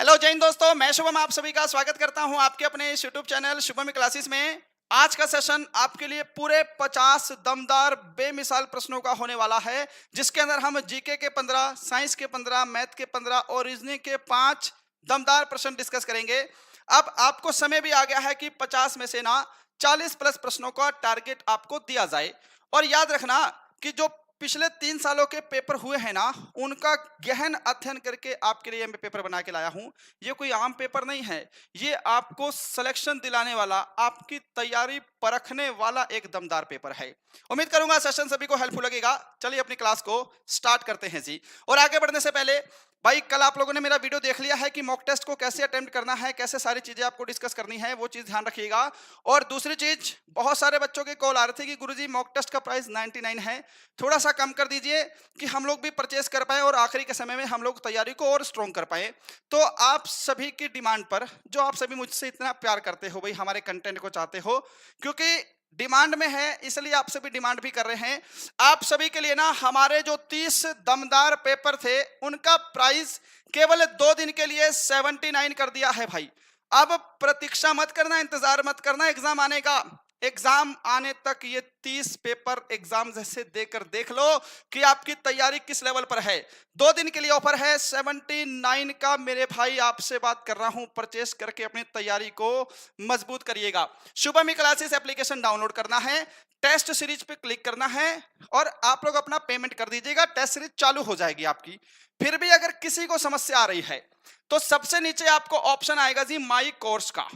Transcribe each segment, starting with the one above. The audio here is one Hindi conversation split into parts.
हेलो जैन दोस्तों, मैं शुभम आप सभी का स्वागत करता हूं आपके अपने इस यूट्यूब चैनल शुभम क्लासेस में। आज का सेशन आपके लिए पूरे 50 दमदार बेमिसाल प्रश्नों का होने वाला है, जिसके अंदर हम जीके के 15, साइंस के 15, मैथ के 15 और रीजनिंग के 5 दमदार प्रश्न डिस्कस करेंगे। अब आपको समय भी आ गया है कि 50 में से ना 40 प्लस प्रश्नों का टारगेट आपको दिया जाए। और याद रखना कि जो पिछले 3 सालों के पेपर हुए हैं ना, उनका गहन अध्ययन करके आपके लिए मैं पेपर बना के लाया हूं। ये कोई आम पेपर नहीं है, ये आपको सिलेक्शन दिलाने वाला, आपकी तैयारी परखने वाला एक दमदार पेपर है। उम्मीद करूंगा सेशन सभी को हेल्पफुल लगेगा। चलिए अपनी क्लास को स्टार्ट करते हैं जी। और आगे बढ़ने से पहले भाई, कल आप लोगों ने मेरा वीडियो देख लिया है कि मॉक टेस्ट को कैसे अटेम्प्ट करना है, कैसे सारी चीजें आपको डिस्कस करनी है, वो चीज ध्यान रखिएगा। और दूसरी चीज, बहुत सारे बच्चों के कॉल आ रहे थे कि गुरुजी मॉक टेस्ट का प्राइस 99 है, थोड़ा सा कम कर दीजिए कि हम लोग भी परचेस कर पाए और आखिरी के समय में हम लोग तैयारी को और स्ट्रॉन्ग कर पाए। तो आप सभी की डिमांड पर, जो आप सभी मुझसे इतना प्यार करते हो भाई, हमारे कंटेंट को चाहते हो, क्योंकि डिमांड में है इसलिए आप सभी डिमांड भी कर रहे हैं। आप सभी के लिए ना हमारे जो 30 दमदार पेपर थे, उनका प्राइस केवल 2 दिन के लिए 79 कर दिया है भाई। अब प्रतीक्षा मत करना, इंतजार मत करना एग्जाम आने का। एग्जाम आने तक ये 30 पेपर एग्जाम जैसे देकर देख लो कि आपकी तैयारी किस लेवल पर है। 2 दिन के लिए ऑफर है 79 का। मेरे भाई आपसे बात कर रहा हूं, परचेस करके अपनी तैयारी को मजबूत करिएगा। शुभम क्लासेस एप्लीकेशन डाउनलोड करना है, टेस्ट सीरीज पे क्लिक करना है और आप लोग अपना पेमेंट कर दीजिएगा। टेस्ट सीरीज चालू हो जाएगी आपकी। फिर भी अगर किसी को समस्या आ रही है तो सबसे नीचे आपको ऑप्शन आएगा जी माई कोर्स का।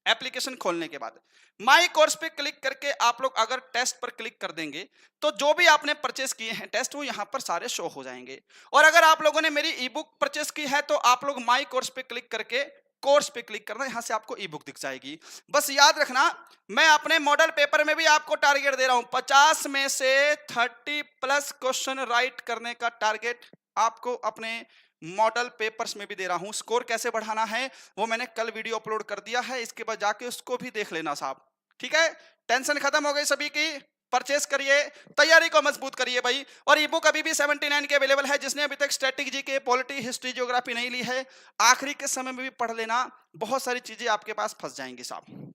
एप्लीकेशन खोलने के बाद माई कोर्स पे क्लिक करके आप लोग अगर टेस्ट पर क्लिक कर देंगे तो जो भी आपने परचेस किए हैं टेस्ट, वो यहां पर सारे शो हो जाएंगे। और अगर आप लोगों ने मेरी ई बुक परचेस की है तो आप लोग माई कोर्स पे क्लिक करके कोर्स पे क्लिक करना, यहां से आपको ई बुक दिख जाएगी। बस याद रखना, मैं अपने मॉडल पेपर में भी आपको टारगेट दे रहा हूं, 50 में से 30 प्लस क्वेश्चन राइट करने का टारगेट आपको अपने मॉडल पेपर्स में भी दे रहा हूं। स्कोर कैसे बढ़ाना है वो मैंने कल वीडियो अपलोड कर दिया है, इसके बाद जाके उसको भी देख लेना साहब, ठीक है। टेंशन खत्म हो गई सभी की, परचेस करिए, तैयारी को मजबूत करिए भाई। और ई बुक अभी भी 79 के अवेलेबल है। जिसने अभी तक स्ट्रेटेजी के पॉलिटी, हिस्ट्री, ज्योग्राफी नहीं ली है, आखिरी के समय में भी पढ़ लेना, बहुत सारी चीजें आपके पास फंस जाएंगी साहब।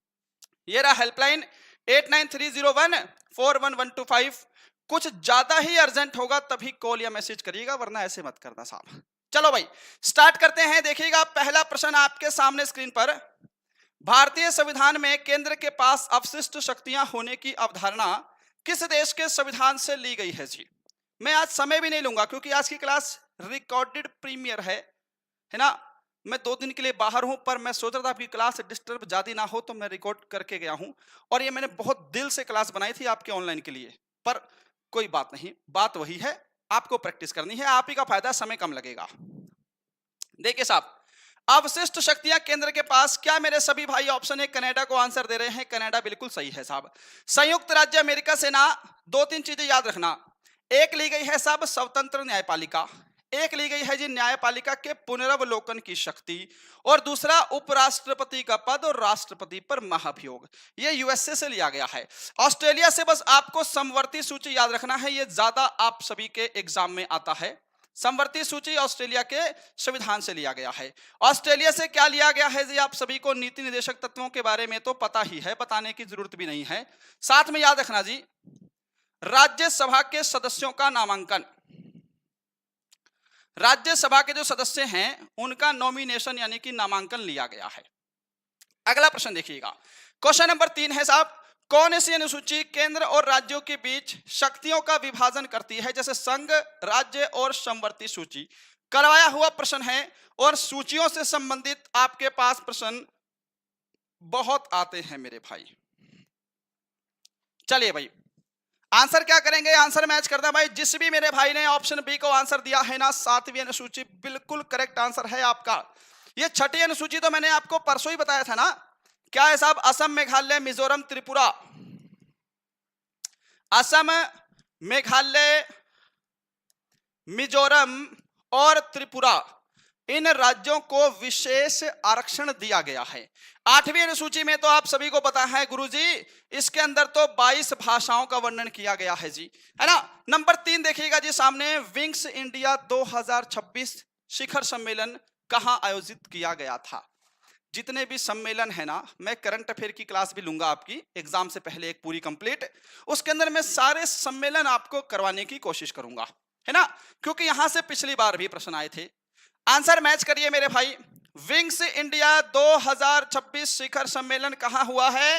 ये रहा हेल्पलाइन 8930141125। कुछ ज्यादा ही अर्जेंट होगा तभी कॉल या मैसेज करिएगा, वरना ऐसे मत करना साहब। चलो भाई स्टार्ट करते हैं। देखिएगा पहला प्रश्न आपके सामने स्क्रीन पर। भारतीय संविधान में केंद्र के पास अवशिष्ट शक्तियां होने की अवधारणा किस देश के संविधान से ली गई है जी। मैं आज समय भी नहीं लूंगा क्योंकि आज की क्लास रिकॉर्डेड प्रीमियर है ना। मैं 2 दिन के लिए बाहर हूं, पर मैं सोच रहा था आपकी क्लास डिस्टर्ब ज्यादा ना हो तो मैं रिकॉर्ड करके गया हूं। और ये मैंने बहुत दिल से क्लास बनाई थी आपके ऑनलाइन के लिए, पर कोई बात नहीं, बात वही है, आपको प्रैक्टिस करनी है, आप ही का फायदा, समय कम लगेगा। देखिए साहब, अवशिष्ट शक्तियां केंद्र के पास, क्या मेरे सभी भाई ऑप्शन ए कनाडा को आंसर दे रहे हैं? कनाडा बिल्कुल सही है साहब। संयुक्त राज्य अमेरिका से ना 2-3 चीजें याद रखना। एक ली गई है साहब स्वतंत्र न्यायपालिका, एक ली गई है जी न्यायपालिका के पुनरावलोकन की शक्ति, और दूसरा उपराष्ट्रपति का पद और राष्ट्रपति पर महाभियोग। ये यूएसए से लिया गया है। ऑस्ट्रेलिया से बस आपको समवर्ती सूची याद रखना है, ये ज्यादा आप सभी के एग्जाम में आता है। समवर्ती सूची ऑस्ट्रेलिया के संविधान से लिया गया है। ऑस्ट्रेलिया से क्या लिया गया है जी, आप सभी को नीति निर्देशक तत्वों के बारे में तो पता ही है, बताने की जरूरत भी नहीं है। साथ में याद रखना जी, राज्यसभा के सदस्यों का नामांकन, राज्यसभा के जो सदस्य हैं उनका नॉमिनेशन यानी कि नामांकन लिया गया है। अगला प्रश्न देखिएगा, क्वेश्चन नंबर 3 है साहब, कौन सी अनुसूची केंद्र और राज्यों के बीच शक्तियों का विभाजन करती है? जैसे संघ, राज्य और समवर्ती सूची, करवाया हुआ प्रश्न है। और सूचियों से संबंधित आपके पास प्रश्न बहुत आते हैं मेरे भाई। चलिए भाई आंसर क्या करेंगे, आंसर मैच करना भाई। जिस भी मेरे भाई ने ऑप्शन बी को आंसर दिया है ना, 7वीं अनुसूची बिल्कुल करेक्ट आंसर है आपका। ये 6ठी अनुसूची तो मैंने आपको परसों ही बताया था ना, क्या है साहब? असम, मेघालय, मिजोरम, त्रिपुरा। असम, मेघालय, मिजोरम और त्रिपुरा, इन राज्यों को विशेष आरक्षण दिया गया है। 8वीं अनुसूची में तो आप सभी को पता है गुरुजी, इसके अंदर तो 22 भाषाओं का वर्णन किया गया है जी, है ना। नंबर 3 देखिएगा जी सामने, विंग्स इंडिया 2026 शिखर सम्मेलन कहाँ आयोजित किया गया था? जितने भी सम्मेलन है ना, मैं करंट अफेयर की क्लास भी लूंगा आपकी एग्जाम से पहले एक पूरी कंप्लीट, उसके अंदर मैं सारे सम्मेलन आपको करवाने की कोशिश करूंगा, है ना, क्योंकि यहां से पिछली बार भी प्रश्न आए थे। आंसर मैच करिए मेरे भाई। विंग्स इंडिया 2026 शिखर सम्मेलन कहां हुआ है?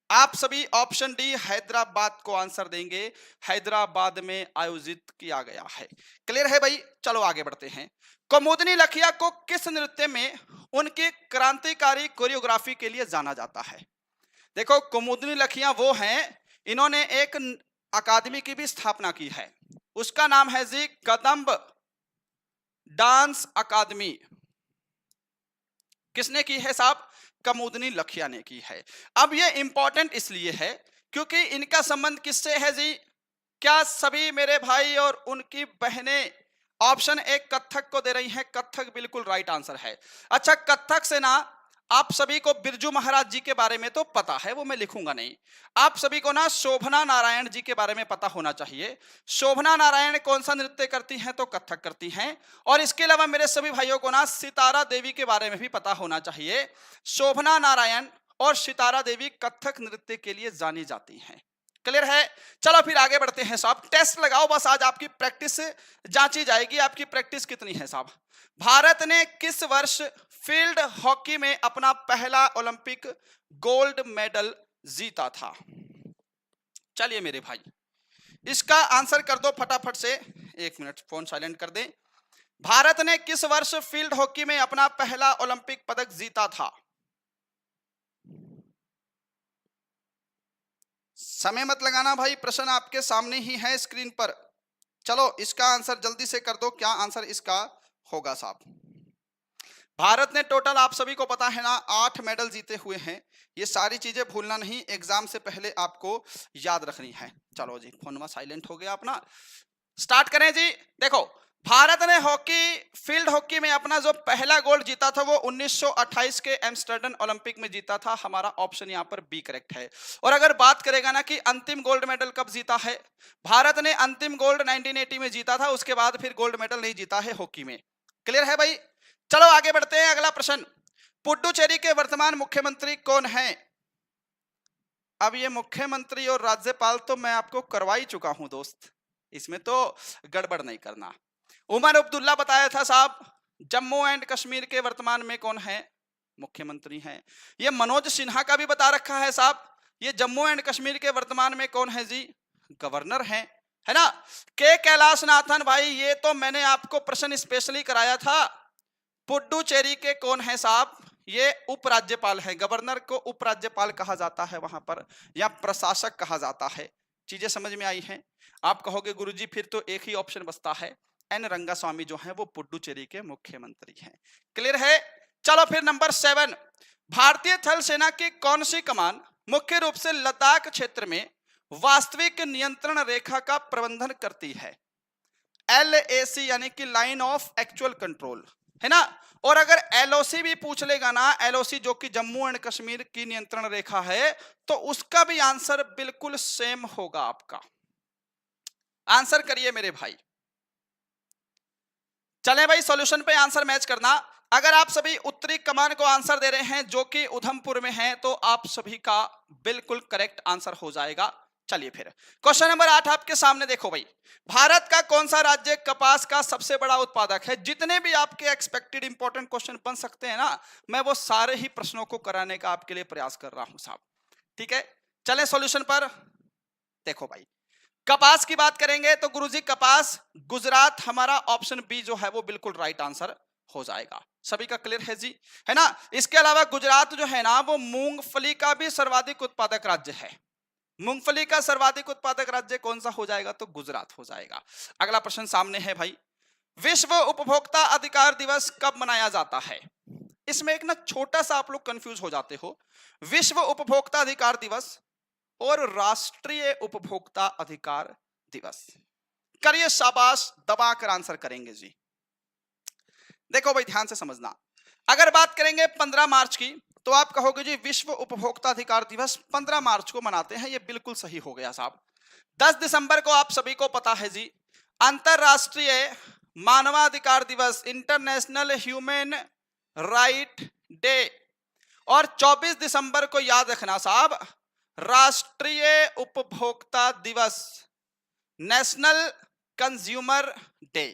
आप सभी ऑप्शन डी हैदराबाद को आंसर देंगे। हैदराबाद में आयोजित किया गया है। क्लियर है भाई? चलो आगे बढ़ते हैं। कुमुदनी लखिया को किस नृत्य में उनकी क्रांतिकारी कोरियोग्राफी के लिए जाना जाता है? देखो, कुमुदनी लखिया वो हैं, इन्होंने एक अकादमी की भी स्थापना की है, उसका नाम है जी कदम्ब डांस अकादमी। किसने की है साहब? कुमुदनी लखिया ने की है। अब ये इंपॉर्टेंट इसलिए है क्योंकि इनका संबंध किससे है जी? क्या सभी मेरे भाई और उनकी बहनें ऑप्शन एक कथक को दे रही हैं? कथक बिल्कुल राइट आंसर है। अच्छा, कथक से ना आप सभी को बिरजू महाराज जी के बारे में तो पता है, वो मैं लिखूंगा नहीं। आप सभी को ना शोभना नारायण जी के बारे में पता होना चाहिए। शोभना नारायण कौन सा नृत्य करती हैं? तो कथक करती हैं। और इसके अलावा मेरे सभी भाइयों को ना सितारा देवी के बारे में भी पता होना चाहिए। शोभना नारायण और सितारा देवी कथक नृत्य के लिए जानी जाती हैं। क्लियर है? चलो फिर आगे बढ़ते हैं साहब। टेस्ट लगाओ बस, आज आपकी प्रैक्टिस जांची जाएगी। आपकी प्रैक्टिस कितनी है साहब? भारत ने किस वर्ष फील्ड हॉकी में अपना पहला ओलंपिक गोल्ड मेडल जीता था? चलिए मेरे भाई, इसका आंसर कर दो फटाफट से। एक मिनट, फोन साइलेंट कर दें। भारत ने किस वर्ष फील्ड हॉकी में अपना पहला ओलंपिक पदक जीता था? समय मत लगाना भाई, प्रश्न आपके सामने ही है स्क्रीन पर। चलो इसका आंसर जल्दी से कर दो। क्या आंसर इसका होगा साहब? भारत ने टोटल, आप सभी को पता है ना, 8 मेडल जीते हुए हैं। ये सारी चीजें भूलना नहीं, एग्जाम से पहले आपको याद रखनी है। चलो जी, फोन साइलेंट हो गया अपना, स्टार्ट करें जी। देखो, भारत ने फील्ड हॉकी में अपना जो पहला गोल्ड जीता था वो 1928 के एम्स्टर्डम ओलंपिक में जीता था। हमारा ऑप्शन यहाँ पर बी करेक्ट है। और अगर बात करेगा ना कि अंतिम गोल्ड मेडल कब जीता है, भारत ने अंतिम गोल्ड 1980 में जीता था। उसके बाद फिर गोल्ड मेडल नहीं जीता है हॉकी में। क्लियर है भाई? चलो आगे बढ़ते हैं। अगला प्रश्न, पुडुचेरी के वर्तमान मुख्यमंत्री कौन है? अब ये मुख्यमंत्री और राज्यपाल तो मैं आपको करवा ही चुका हूं दोस्त, इसमें तो गड़बड़ नहीं करना। उमर अब्दुल्ला बताया था साहब। जम्मू एंड कश्मीर के वर्तमान में कौन है? मुख्यमंत्री हैं। ये मनोज सिन्हा का भी बता रखा है साहब। ये जम्मू एंड कश्मीर के वर्तमान में कौन है जी? गवर्नर हैं, है ना। के कैलाशनाथन भाई, ये तो मैंने आपको प्रश्न स्पेशली कराया था। पुडुचेरी के कौन है साहब? ये उपराज्यपाल है। गवर्नर को उपराज्यपाल कहा जाता है वहां पर, या प्रशासक कहा जाता है। चीजें समझ में आई हैं? आप कहोगे गुरुजी फिर तो एक ही ऑप्शन बचता है, एन रंगास्वामी जो है वो पुडुचेरी के मुख्यमंत्री हैं। क्लियर है? चलो फिर नंबर 7, भारतीय थल सेना की कौन सी कमान मुख्य रूप से लद्दाख क्षेत्र में वास्तविक नियंत्रण रेखा का प्रबंधन करती है? LAC यानी कि लाइन ऑफ एक्चुअल कंट्रोल, है ना। और अगर LOC भी पूछ लेगा ना, LOC जो कि जम्मू एंड कश्मीर की नियंत्रण रेखा है, तो उसका भी आंसर बिल्कुल सेम होगा आपका। आंसर करिए मेरे भाई। चलें भाई, सॉल्यूशन पे आंसर मैच करना। अगर आप सभी उत्तरी कमान को आंसर दे रहे हैं जो कि उधमपुर में है, तो आप सभी का बिल्कुल करेक्ट आंसर हो जाएगा। चलिए फिर क्वेश्चन नंबर 8 आपके सामने देखो भाई। भारत का कौन सा राज्य कपास का सबसे बड़ा उत्पादक है? जितने भी आपके एक्सपेक्टेड इंपॉर्टेंट क्वेश्चन बन सकते हैं ना, मैं वो सारे ही प्रश्नों को कराने का आपके लिए प्रयास कर रहा हूं साहब। ठीक है, चलें सॉल्यूशन पर। देखो भाई, कपास की बात करेंगे तो गुरुजी कपास गुजरात, हमारा ऑप्शन बी जो है वो बिल्कुल राइट आंसर हो जाएगा। सभी का क्लियर है जी, है ना। इसके अलावा गुजरात जो है ना, वो मूंगफली का भी सर्वाधिक उत्पादक राज्य है। मूंगफली का सर्वाधिक उत्पादक राज्य कौन सा हो जाएगा? तो गुजरात हो जाएगा। अगला प्रश्न सामने है भाई, विश्व उपभोक्ता अधिकार दिवस कब मनाया जाता है? इसमें एक ना छोटा सा आप लोग कंफ्यूज हो जाते हो। विश्व उपभोक्ता अधिकार दिवस और राष्ट्रीय उपभोक्ता अधिकार दिवस। करिए शाबाश, दबाकर आंसर करेंगे जी। देखो भाई ध्यान से समझना, अगर बात करेंगे 15 मार्च की, तो आप कहोगे जी विश्व उपभोक्ता अधिकार दिवस 15 मार्च को मनाते हैं। ये बिल्कुल सही हो गया साहब। 10 दिसंबर को आप सभी को पता है जी, अंतरराष्ट्रीय मानवाधिकार दिवस, इंटरनेशनल ह्यूमन राइट डे। और 24 दिसंबर को याद रखना साहब, राष्ट्रीय उपभोक्ता दिवस, नेशनल कंज्यूमर डे।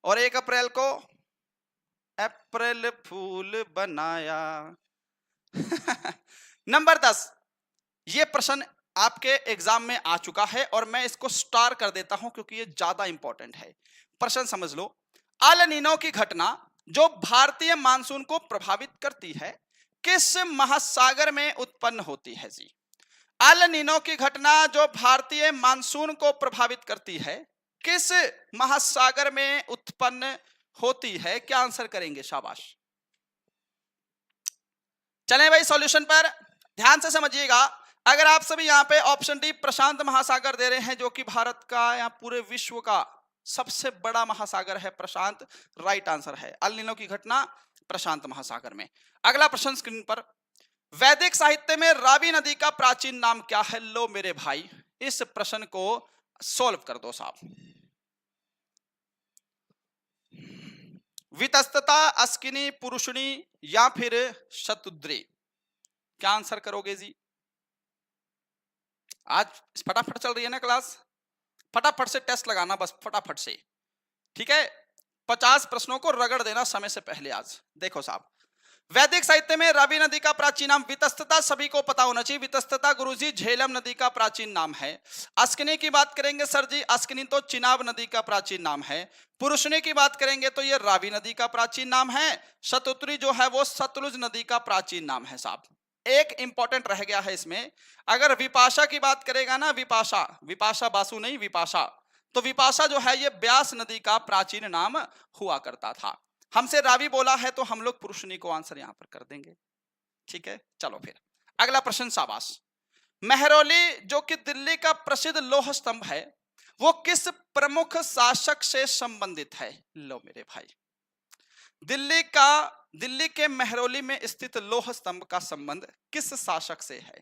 और 1 अप्रैल को अप्रैल फूल बनाया। नंबर 10, ये प्रश्न आपके एग्जाम में आ चुका है और मैं इसको स्टार कर देता हूं क्योंकि ये ज्यादा इंपॉर्टेंट है। प्रश्न समझ लो, अल नीनो की घटना जो भारतीय मानसून को प्रभावित करती है किस महासागर में उत्पन्न होती है जी? अल नीनो की घटना जो भारतीय मानसून को प्रभावित करती है किस महासागर में उत्पन्न होती है? क्या आंसर करेंगे? शाबाश। चलें भाई सॉल्यूशन पर ध्यान से समझिएगा। अगर आप सभी यहां पे ऑप्शन डी प्रशांत महासागर दे रहे हैं जो कि भारत का या पूरे विश्व का सबसे बड़ा महासागर है प्रशांत, राइट आंसर है अल नीनो की घटना प्रशांत महासागर में। अगला प्रश्न स्क्रीन पर, वैदिक साहित्य में रावी नदी का प्राचीन नाम क्या है? लो मेरे भाई, इस प्रश्न को सॉल्व कर दो साहब। वितस्तता, अस्किनी, पुरुषणी या फिर शतुद्री? क्या आंसर करोगे जी? आज फटाफट चल रही है ना क्लास, फटाफट से टेस्ट लगाना बस, फटाफट से, ठीक है। 50 प्रश्नों को रगड़ देना समय से पहले आज। देखो साहब, वैदिक साहित्य में रावी नदी का प्राचीन नाम, वितस्तता सभी को पता होना चाहिए, वितस्तता गुरुजी झेलम नदी का प्राचीन नाम है। अस्किनी की बात करेंगे सर जी, अस्किनी तो चिनाब नदी का प्राचीन नाम है। पुरुषनी की बात करेंगे तो ये रावी नदी का प्राचीन नाम है। शतुद्री जो है वो सतलुज नदी का प्राचीन नाम है साहब। एक इंपॉर्टेंट रह गया है इसमें, अगर विपाशा की बात करेगा ना, विपाशा, विपाशा बासु नहीं, विपाशा, तो विपाशा जो है ये ब्यास नदी का प्राचीन नाम हुआ करता था। हमसे रावी बोला है तो हम लोग पुरुषनी को आंसर यहां पर कर देंगे, ठीक है। चलो फिर अगला प्रश्न, शाबाश। मेहरौली जो कि दिल्ली का प्रसिद्ध लौह स्तंभ है वो किस प्रमुख शासक से संबंधित है? लो मेरे भाई, दिल्ली के मेहरौली में स्थित लौह स्तंभ का संबंध किस शासक से है?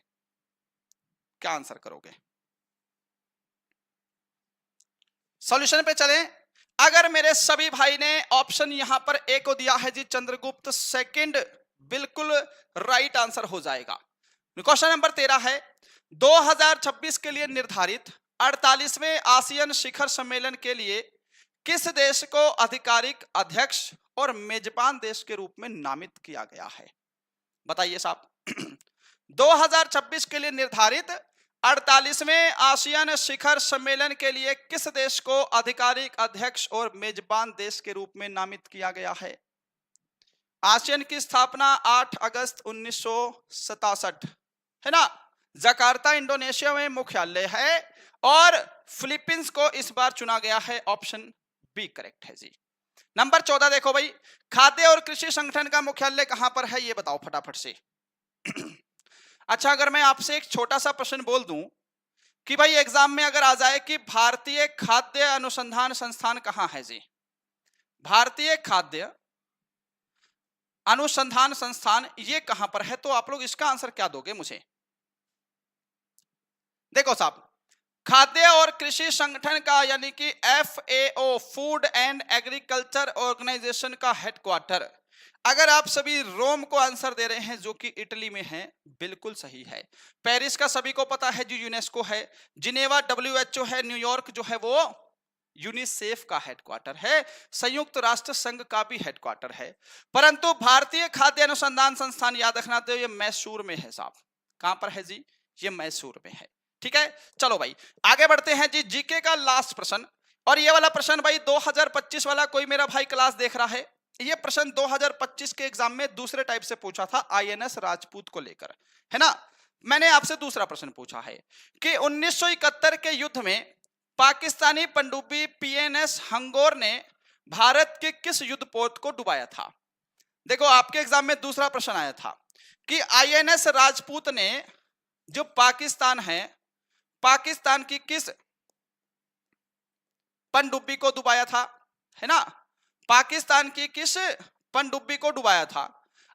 क्या आंसर करोगे? सॉल्यूशन पे चलें। अगर मेरे सभी भाई ने ऑप्शन यहां पर ए को दिया है जी चंद्रगुप्त सेकंड, बिल्कुल राइट आंसर हो जाएगा। क्वेश्चन नंबर 13 है, 2026 के लिए निर्धारित 48वें आसियान शिखर सम्मेलन के लिए किस देश को आधिकारिक अध्यक्ष और मेजबान देश के रूप में नामित किया गया है? बताइए साहब। 2026 के लिए निर्धारित 48वें आसियान शिखर सम्मेलन के लिए किस देश को आधिकारिक अध्यक्ष और मेजबान देश के रूप में नामित किया गया है? आसियान की स्थापना 8 अगस्त 1967 है ना। जकार्ता इंडोनेशिया में मुख्यालय है और फिलीपींस को इस बार चुना गया है। ऑप्शन बी करेक्ट है जी। नंबर 14 देखो भाई, खाद्य और कृषि संगठन का मुख्यालय कहां पर है? ये बताओ फटाफट से। अच्छा, अगर मैं आपसे एक छोटा सा प्रश्न बोल दूं कि भाई एग्जाम में अगर आ जाए कि भारतीय खाद्य अनुसंधान संस्थान कहां है जी? भारतीय खाद्य अनुसंधान संस्थान ये कहां पर है? तो आप लोग इसका आंसर क्या दोगे मुझे? देखो साहब, खाद्य और कृषि संगठन का यानी कि FAO food and agriculture organization का हेडक्वार्टर, अगर आप सभी रोम को आंसर दे रहे हैं जो कि इटली में है, बिल्कुल सही है। पेरिस का सभी को पता है जो यूनेस्को है, जिनेवा WHO है, न्यूयॉर्क जो है वो यूनिसेफ का हेडक्वार्टर है, संयुक्त राष्ट्र संघ का भी हेडक्वार्टर है। परंतु भारतीय खाद्य अनुसंधान संस्थान याद रखना तो ये मैसूर में है साहब। कहां पर है जी? ये मैसूर में है, ठीक है। चलो भाई आगे बढ़ते हैं जी। जीके का लास्ट प्रश्न, और ये वाला प्रश्न भाई 2025 वाला कोई मेरा भाई क्लास देख रहा है, ये प्रश्न 2025 के एग्जाम में दूसरे टाइप से पूछा था, INS राजपूत को लेकर, है ना। मैंने आपसे दूसरा प्रश्न पूछा है कि 1971 के युद्ध में पाकिस्तानी पनडुब्बी PNS हंगोर ने भारत के किस युद्धपोत को डुबाया था? देखो आपके एग्जाम में दूसरा प्रश्न आया था कि INS राजपूत ने जो पाकिस्तान है, पाकिस्तान की किस पनडुब्बी को डुबाया था, है ना। पाकिस्तान की किस पनडुब्बी को डुबाया था?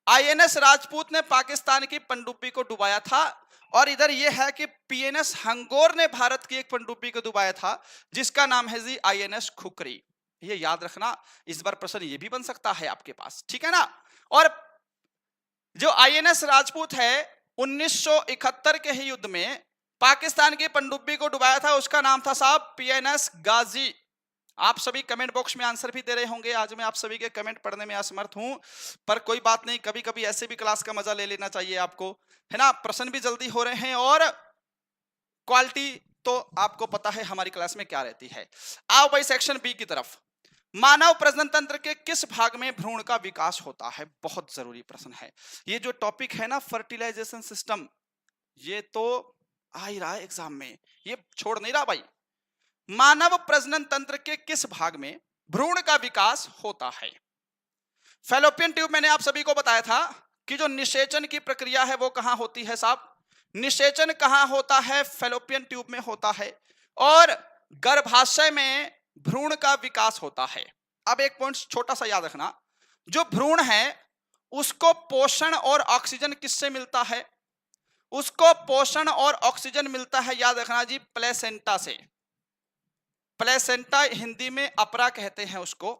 INS राजपूत ने पाकिस्तान की पनडुब्बी को डुबाया था। और इधर यह है कि PNS हंगोर ने भारत की एक पनडुब्बी को डुबाया था जिसका नाम है जी INS खुखरी। ये याद रखना, इस बार प्रश्न ये भी बन सकता है आपके पास, ठीक है ना। और जो आईएनएस राजपूत है 1971 के ही युद्ध में पाकिस्तान की पनडुब्बी को डुबाया था, उसका नाम था साहब पीएनएस गाजी। आप सभी कमेंट बॉक्स में आंसर भी दे रहे होंगे, आज मैं आप सभी के कमेंट पढ़ने में असमर्थ हूं, पर कोई बात नहीं, कभी कभी ऐसे भी क्लास का मजा ले लेना चाहिए आपको, है ना। प्रश्न भी जल्दी हो रहे हैं और क्वालिटी तो आपको पता है हमारी क्लास में क्या रहती है। आओ भाई सेक्शन बी की तरफ। मानव प्रजनन तंत्र के किस भाग में भ्रूण का विकास होता है? बहुत जरूरी प्रश्न है ये। जो टॉपिक है ना फर्टिलाइजेशन सिस्टम, ये तो आ ही रहा है एग्जाम में, ये छोड़ नहीं रहा भाई। मानव प्रजनन तंत्र के किस भाग में भ्रूण का विकास होता है? फैलोपियन ट्यूब, मैंने आप सभी को बताया था कि जो निषेचन की प्रक्रिया है वो कहां होती है साहब? निषेचन कहां होता है? फैलोपियन ट्यूब में होता है। और गर्भाशय में भ्रूण का विकास होता है। अब एक पॉइंट छोटा सा याद रखना, जो भ्रूण है उसको पोषण और ऑक्सीजन किससे मिलता है? उसको पोषण और ऑक्सीजन मिलता है, याद रखना जी, प्लेसेंटा से। प्लेसेंटा हिंदी में अपरा कहते हैं उसको।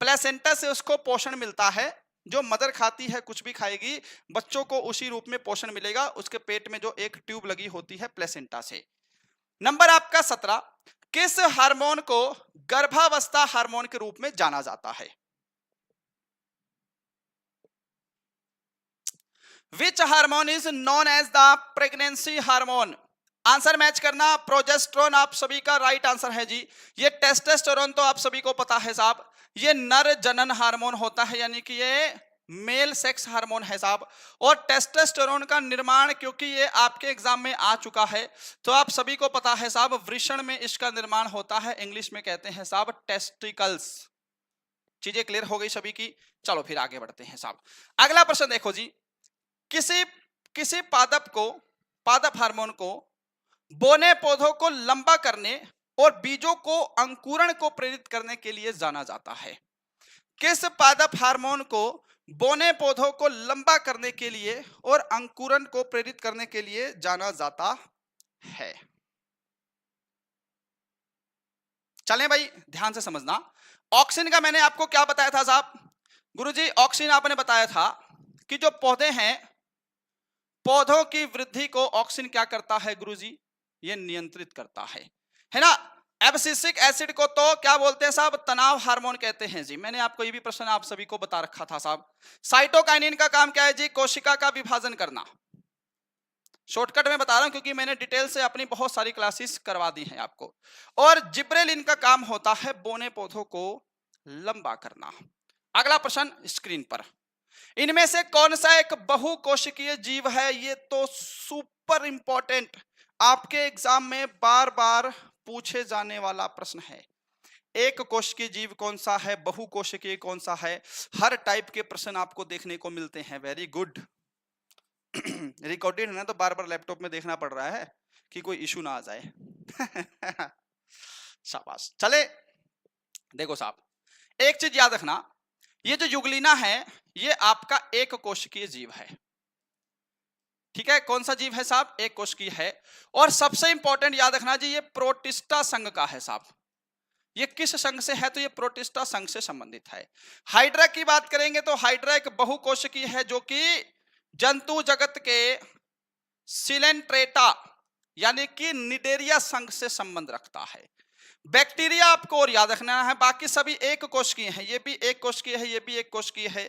प्लेसेंटा से उसको पोषण मिलता है। जो मदर खाती है, कुछ भी खाएगी, बच्चों को उसी रूप में पोषण मिलेगा, उसके पेट में जो एक ट्यूब लगी होती है प्लेसेंटा से। नंबर आपका 17, किस हार्मोन को गर्भावस्था हार्मोन के रूप में जाना जाता है? Which hormone is known as the pregnancy hormone? Answer match करना। प्रोजेस्टेरोन आप सभी का राइट आंसर है जी। ये टेस्टोस्टेरोन तो आप सभी को पता है साहब, ये नर जनन हार्मोन होता है, यानी कि ये मेल सेक्स हार्मोन है साहब। और टेस्टोस्टेरोन का निर्माण, क्योंकि ये आपके एग्जाम में आ चुका है, तो आप सभी को पता है साहब, वृषण में इसका निर्माण होता है, इंग्लिश में कहते हैं साहब टेस्टिकल्स। चीजें क्लियर हो गई सभी की? चलो फिर आगे बढ़ते हैं साहब। अगला प्रश्न देखो जी, किसी पादप हार्मोन को बोने पौधों को लंबा करने और बीजों को अंकुरण को प्रेरित करने के लिए जाना जाता है? किस पादप हार्मोन को बोने पौधों को लंबा करने के लिए और अंकुरण को प्रेरित करने के लिए जाना जाता है? चलें भाई, ध्यान से समझना। ऑक्सिन का मैंने आपको क्या बताया था साहब? गुरुजी, ऑक्सिन आपने बताया था कि जो पौधे हैं, पौधों की वृद्धि को ऑक्सिन क्या करता है गुरुजी? ये नियंत्रित करता है ना। एब्सिसिक एसिड को तो क्या बोलते हैं साहब? तनाव हार्मोन कहते हैं जी। मैंने आपको ये भी प्रश्न आप सभी को बता रखा था साहब। साइटोकाइनिन का काम क्या है जी? कोशिका का विभाजन करना। शॉर्टकट में बता रहा हूं क्योंकि मैंने डिटेल से अपनी बहुत सारी क्लासेस करवा दी हैं आपको। और जिब्रेलिन का काम होता है बोने पौधों को लंबा करना। अगला प्रश्न स्क्रीन पर, इनमें से कौन सा एक बहुकोशिकीय जीव है? ये तो सुपर इंपॉर्टेंट, आपके एग्जाम में बार बार पूछे जाने वाला प्रश्न है। एक कोशिकीय जीव कौन सा है, बहुकोशिकीय कौन सा है? हर टाइप के प्रश्न आपको देखने को मिलते हैं। Very good. रिकॉर्डेड है ना, तो बार बार लैपटॉप में देखना पड़ रहा है कि कोई इशू ना आ जाए। शाबाश। चले देखो साहब, एक चीज याद रखना, ये जो युगलिना है ये आपका एक कोशिकीय जीव है, ठीक है। कौन सा जीव है साहब? एक कोशिकीय है। और सबसे इंपॉर्टेंट याद रखना जी, ये प्रोटिस्टा संघ का है साहब। ये किस संघ से है? तो ये प्रोटिस्टा संघ से संबंधित है। हाइड्रा की बात करेंगे तो हाइड्रा एक बहुकोशिकीय है जो कि जंतु जगत के सिलेंट्रेटा यानी कि निडेरिया संघ से संबंध रखता है। बैक्टीरिया आपको और याद रखना है, बाकी सभी एक कोशिकीय हैं, ये भी एक कोशिकीय है, ये भी एक कोशिकीय है,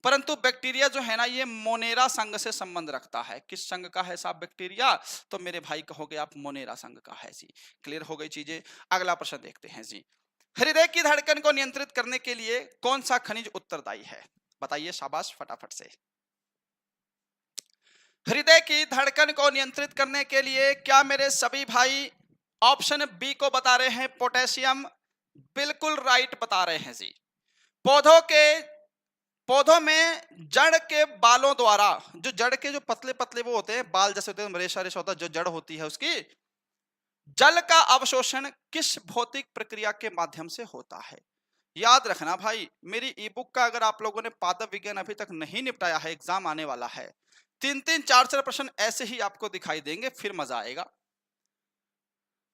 परंतु बैक्टीरिया जो है ना ये मोनेरा संघ से संबंध रखता है। किस संघ का है साहब बैक्टीरिया? तो मेरे भाई कहोगे आप मोनेरा संघ का है जी। क्लियर हो गई चीजें? अगला प्रश्न देखते हैं जी, हृदय की धड़कन को नियंत्रित करने के लिए कौन सा खनिज उत्तरदायी है? बताइए, शाबाश, फटाफट से। हृदय की धड़कन को नियंत्रित करने के लिए क्या मेरे सभी भाई ऑप्शन बी को बता रहे हैं? पोटेशियम। बिल्कुल राइट बता रहे हैं जी। पौधों में जड़ के बालों द्वारा, जो जड़ के जो पतले पतले वो होते हैं, बाल जैसे होते हैं, रेशा रेशा होता है, जो जड़ होती है उसकी, जल का अवशोषण किस भौतिक प्रक्रिया के माध्यम से होता है? याद रखना भाई, मेरी ई बुक का अगर आप लोगों ने पादप विज्ञान अभी तक नहीं निपटाया है, एग्जाम आने वाला है, 3-3, 4-4 प्रश्न ऐसे ही आपको दिखाई देंगे, फिर मजा आएगा।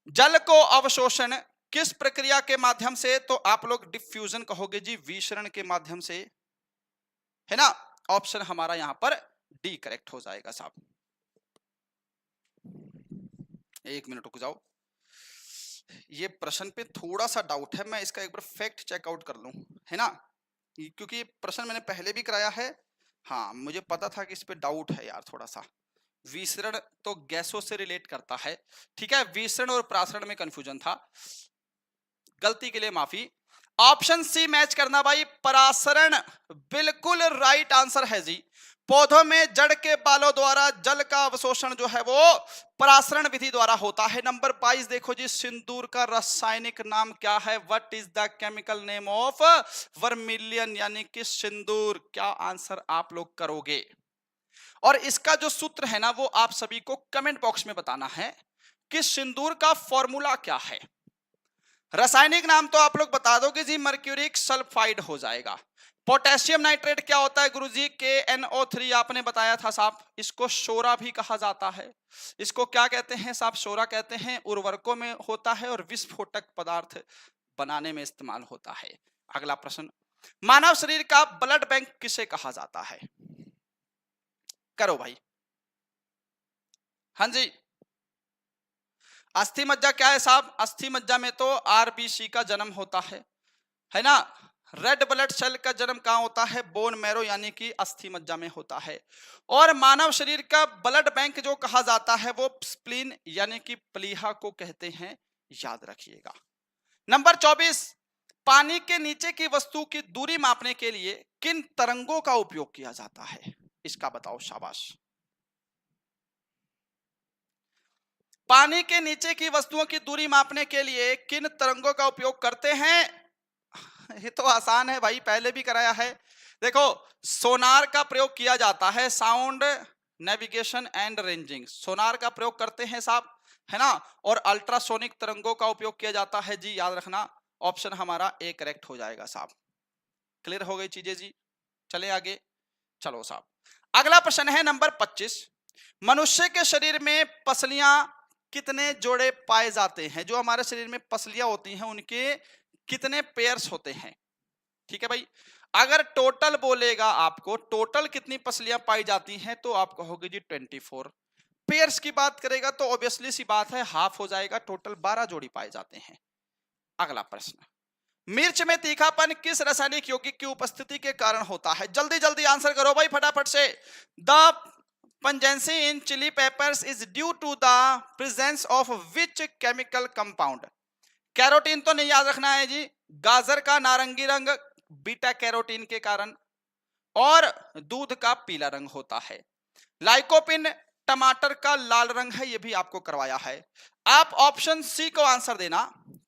जल को अवशोषण किस प्रक्रिया के माध्यम से? तो आप लोग डिफ्यूजन कहोगे जी, विसरण के माध्यम से, है ना। ऑप्शन हमारा यहां पर डी करेक्ट हो जाएगा साहब। एक मिनट रुक जाओ, ये प्रश्न पे थोड़ा सा डाउट है, मैं इसका एक बार फैक्ट चेकआउट कर लूं, है ना, क्योंकि ये प्रश्न मैंने पहले भी कराया है। हाँ, मुझे पता था कि इस पे डाउट है यार थोड़ा सा। विसरण तो गैसों से रिलेट करता है, ठीक है, विसरण और प्रासरण में कंफ्यूजन था, गलती के लिए माफी। ऑप्शन सी मैच करना भाई, परासरण बिल्कुल राइट आंसर है जी। पौधों में जड़ के बालों द्वारा जल का अवशोषण जो है वो परासरण विधि द्वारा होता है। नंबर 22 देखो जी, सिंदूर का रासायनिक नाम क्या है? What is the chemical name of vermilion, यानी कि सिंदूर। क्या आंसर आप लोग करोगे? और इसका जो सूत्र है ना, वो आप सभी को कमेंट बॉक्स में बताना है कि सिंदूर का फॉर्मूला क्या है। रासायनिक नाम तो आप लोग बता दोगे जी, मर्क्यूरिक सल्फाइड हो जाएगा। पोटेशियम नाइट्रेट क्या होता है गुरुजी? KNO3 आपने बताया था साहब। इसको शोरा भी कहा जाता है। इसको क्या कहते हैं साहब? शोरा कहते हैं। उर्वरकों में होता है और विस्फोटक पदार्थ बनाने में इस्तेमाल होता है। अगला प्रश्न, मानव शरीर का ब्लड बैंक किसे कहा जाता है? करो भाई। हाँ जी, अस्थि मज्जा क्या है साहब? अस्थि मज्जा में तो RBC का जन्म होता है ना। रेड ब्लड सेल का जन्म कहां होता है? बोन मैरो, यानी कि अस्थि मज्जा में होता है। और मानव शरीर का ब्लड बैंक जो कहा जाता है वो स्प्लीन यानी कि प्लीहा को कहते हैं, याद रखिएगा। नंबर 24, पानी के नीचे की वस्तु की दूरी मापने के लिए किन तरंगों का उपयोग किया जाता है? इसका बताओ, शाबाश। पानी के नीचे की वस्तुओं की दूरी मापने के लिए किन तरंगों का उपयोग करते हैं? ये तो आसान है भाई, पहले भी कराया है। देखो, सोनार का प्रयोग किया जाता है, साउंड नेविगेशन एंड रेंजिंग, सोनार का प्रयोग करते हैं साहब, है ना। और अल्ट्रासोनिक तरंगों का उपयोग किया जाता है जी, याद रखना। ऑप्शन हमारा ए करेक्ट हो जाएगा साहब। क्लियर हो गई चीजें जी? चले आगे, चलो साहब। अगला प्रश्न है नंबर 25, मनुष्य के शरीर में पसलियां कितने जोड़े पाए जाते हैं? जो हमारे शरीर में पसलियां होती हैं उनके कितने पेयर्स होते हैं? ठीक है भाई, अगर टोटल बोलेगा आपको, टोटल कितनी पसलियां पाई जाती हैं, तो आप कहोगे जी 24। पेयर्स की बात करेगा तो ऑब्वियसली सी बात है, हाफ हो जाएगा, टोटल 12 जोड़ी पाए जाते हैं। अगला प्रश्न, मिर्च में तीखापन किस रासायनिक यौगिक की उपस्थिति के कारण होता है? जल्दी जल्दी आंसर करो भाई फटाफट से। The pungency in chili peppers is due to the presence of which chemical compound? Carotene तो नहीं याद रखना है जी। गाजर का नारंगी रंग बीटा कैरोटीन के कारण, और दूध का पीला रंग होता है। लाइकोपिन टमाटर का लाल रंग है, यह भी आपको करवाया है। आप ऑप्शन सी को आंसर देना,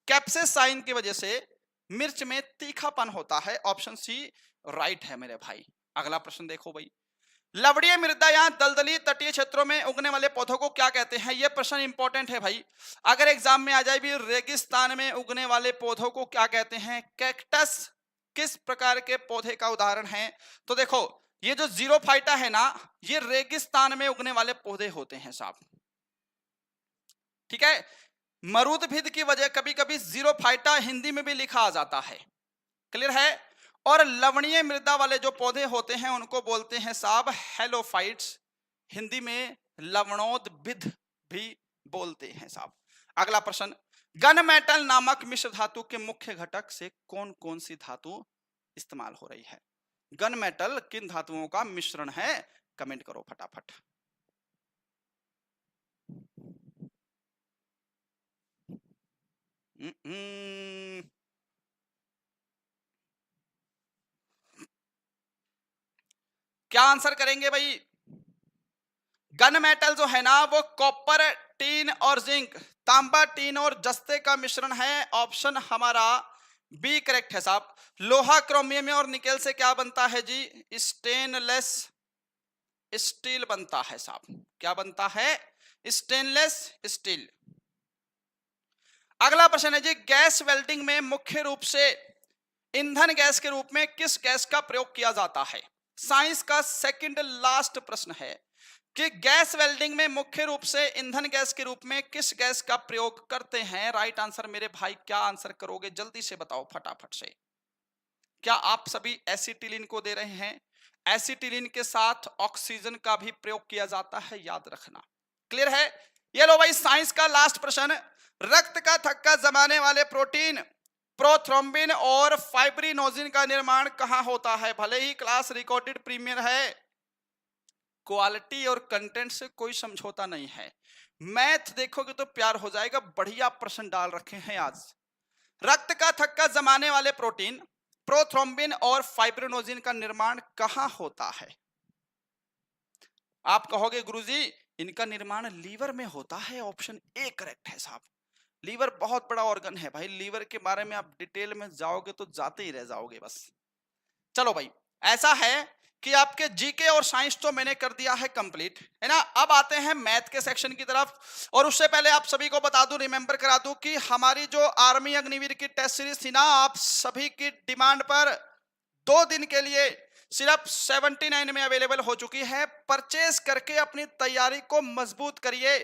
कैप्सेसाइन की वजह से मिर्च में तीखापन होता है। ऑप्शन सी राइट है मेरे भाई। अगला प्रश्न देखो भाई, लवणीय मृदा या दलदली तटीय क्षेत्रों में उगने वाले पौधों को क्या कहते हैं? यह प्रश्न इंपॉर्टेंट है भाई, अगर एग्जाम में आ जाए भी, रेगिस्तान में उगने वाले पौधों को क्या कहते हैं? कैक्टस किस प्रकार के पौधे का उदाहरण है? तो देखो, ये जो जीरोफाइटा है ना, ये रेगिस्तान में उगने वाले पौधे होते हैं साहब, ठीक है। मरुदभिद की वजह कभी कभी जीरोफाइटा हिंदी में भी लिखा आ जाता है, क्लियर है। और लवणीय मृदा वाले जो पौधे होते हैं उनको बोलते हैं साहब हेलोफाइट्स, हिंदी में लवणोद्भिद भी बोलते हैं साहब। अगला प्रश्न, गन मेटल नामक मिश्र धातु के मुख्य घटक से कौन कौन सी धातु इस्तेमाल हो रही है? गन मेटल किन धातुओं का मिश्रण है? कमेंट करो फटाफट। क्या आंसर करेंगे भाई? गन मेटल जो है ना, वो कॉपर, टीन और जिंक, तांबा, टीन और जस्ते का मिश्रण है। ऑप्शन हमारा बी करेक्ट है साहब। लोहा क्रोमियम और निकेल से क्या बनता है जी? स्टेनलेस स्टील बनता है साहब। क्या बनता है? Stainless steel. अगला प्रश्न है जी, गैस वेल्डिंग में मुख्य रूप से ईंधन गैस के रूप में किस गैस का प्रयोग किया जाता है? साइंस का सेकंड लास्ट प्रश्न है। कि गैस वेल्डिंग में मुख्य रूप से ईंधन गैस के रूप में किस गैस का प्रयोग करते हैं? राइट आंसर मेरे भाई, क्या आंसर करोगे? जल्दी से बताओ फटाफट से। क्या आप सभी एसिटिलीन को दे रहे हैं? एसिटिलीन के साथ ऑक्सीजन का भी प्रयोग किया जाता है, याद रखना। क्लियर है? ये लो भाई साइंस का लास्ट प्रश्न। रक्त का थक्का जमाने वाले प्रोटीन प्रोथ्रोम्बिन और फाइब्रिनोजिन का निर्माण कहां होता है? भले ही क्लास रिकॉर्डेड प्रीमियर है, क्वालिटी और कंटेंट से कोई समझौता नहीं है। मैथ देखोगे तो प्यार हो जाएगा, बढ़िया प्रश्न डाल रखे हैं आज। रक्त का थक्का जमाने वाले प्रोटीन प्रोथ्रोम्बिन और फाइब्रिनोजिन का निर्माण कहां होता है? आप कहोगे गुरुजी इनका निर्माण लीवर में होता है। ऑप्शन ए करेक्ट है साहब। लीवर बहुत बड़ा ऑर्गन है भाई, लीवर के बारे में आप डिटेल में जाओगे तो जाते ही रह जाओगे बस। चलो भाई, ऐसा है कि आपके जीके और साइंस तो मैंने कर दिया है कंप्लीट, है ना। अब आते हैं मैथ के सेक्शन की तरफ। और उससे पहले आप सभी को बता दूं, रिमेंबर करा दूं कि हमारी जो आर्मी अग्निवीर की टेस्ट सीरीज थी ना, आप सभी की डिमांड पर 2 दिन के लिए सिर्फ 79 में अवेलेबल हो चुकी है। परचेज करके अपनी तैयारी को मजबूत करिए।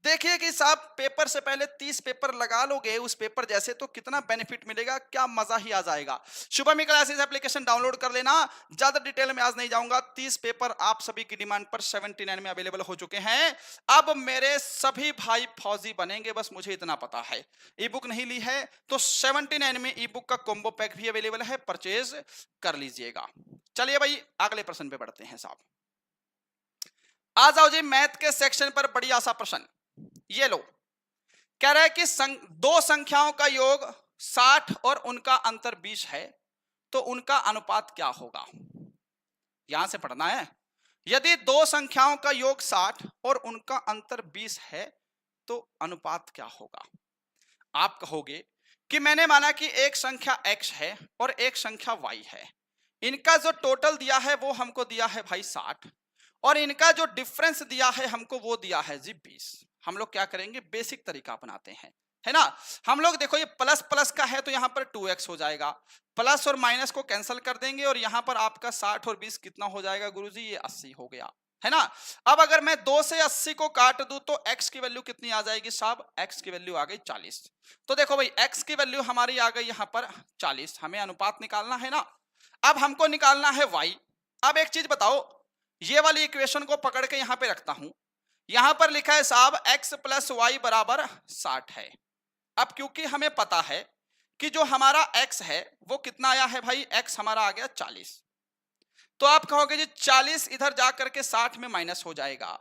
देखिए कि साहब पेपर से पहले 30 पेपर लगा लोगे उस पेपर जैसे, तो कितना बेनिफिट मिलेगा, क्या मजा ही आ जाएगा। शुभम क्लासेस एप्लीकेशन डाउनलोड कर लेना। ज्यादा डिटेल में आज नहीं जाऊंगा। 30 पेपर आप सभी की डिमांड पर 79 में अवेलेबल हो चुके हैं। अब मेरे सभी भाई फौजी बनेंगे, बस मुझे इतना पता है। ई बुक नहीं ली है तो 79 में ई बुक का कॉम्बो पैक भी अवेलेबल है, परचेज कर लीजिएगा। चलिए भाई अगले प्रश्न पे बढ़ते हैं साहब। आ जाओ जी मैथ के सेक्शन पर, बढ़िया सा प्रश्न। ये लो, कह रहा है कि दो संख्याओं का योग 60 और उनका अंतर 20 है, तो उनका अनुपात क्या होगा? यहां से पढ़ना है। यदि दो संख्याओं का योग 60 और उनका अंतर 20 है तो अनुपात क्या होगा? आप कहोगे कि मैंने माना कि एक संख्या x है और एक संख्या y है। इनका जो टोटल दिया है वो हमको दिया है भाई 60, और इनका जो डिफरेंस दिया है हमको वो दिया है जी 20। हम लोग क्या करेंगे, बेसिक तरीका अपनाते हैं, है ना। हम लोग देखो ये प्लस प्लस का है तो यहाँ पर 2x हो जाएगा, प्लस और माइनस को कैंसिल कर देंगे और यहाँ पर आपका 60 और 20 कितना हो जाएगा गुरुजी? ये 80 हो गया, है ना। अब अगर मैं 2 से 80 को काट दूं तो x की वैल्यू कितनी आ जाएगी साहब? x की वैल्यू आ गई 40। तो देखो भाई x की वैल्यू हमारी आ गई यहाँ पर 40। हमें अनुपात निकालना है ना। अब हमको निकालना है y। अब एक चीज बताओ, ये वाली इक्वेशन को पकड़ के यहां पे रखता हूं। यहां पर लिखा है साहब x प्लस वाई बराबर 60 है। अब क्योंकि हमें पता है कि जो हमारा x है वो कितना आया है भाई, x हमारा आ गया 40। तो आप कहोगे जी 40 इधर जाकर के 60 में माइनस हो जाएगा,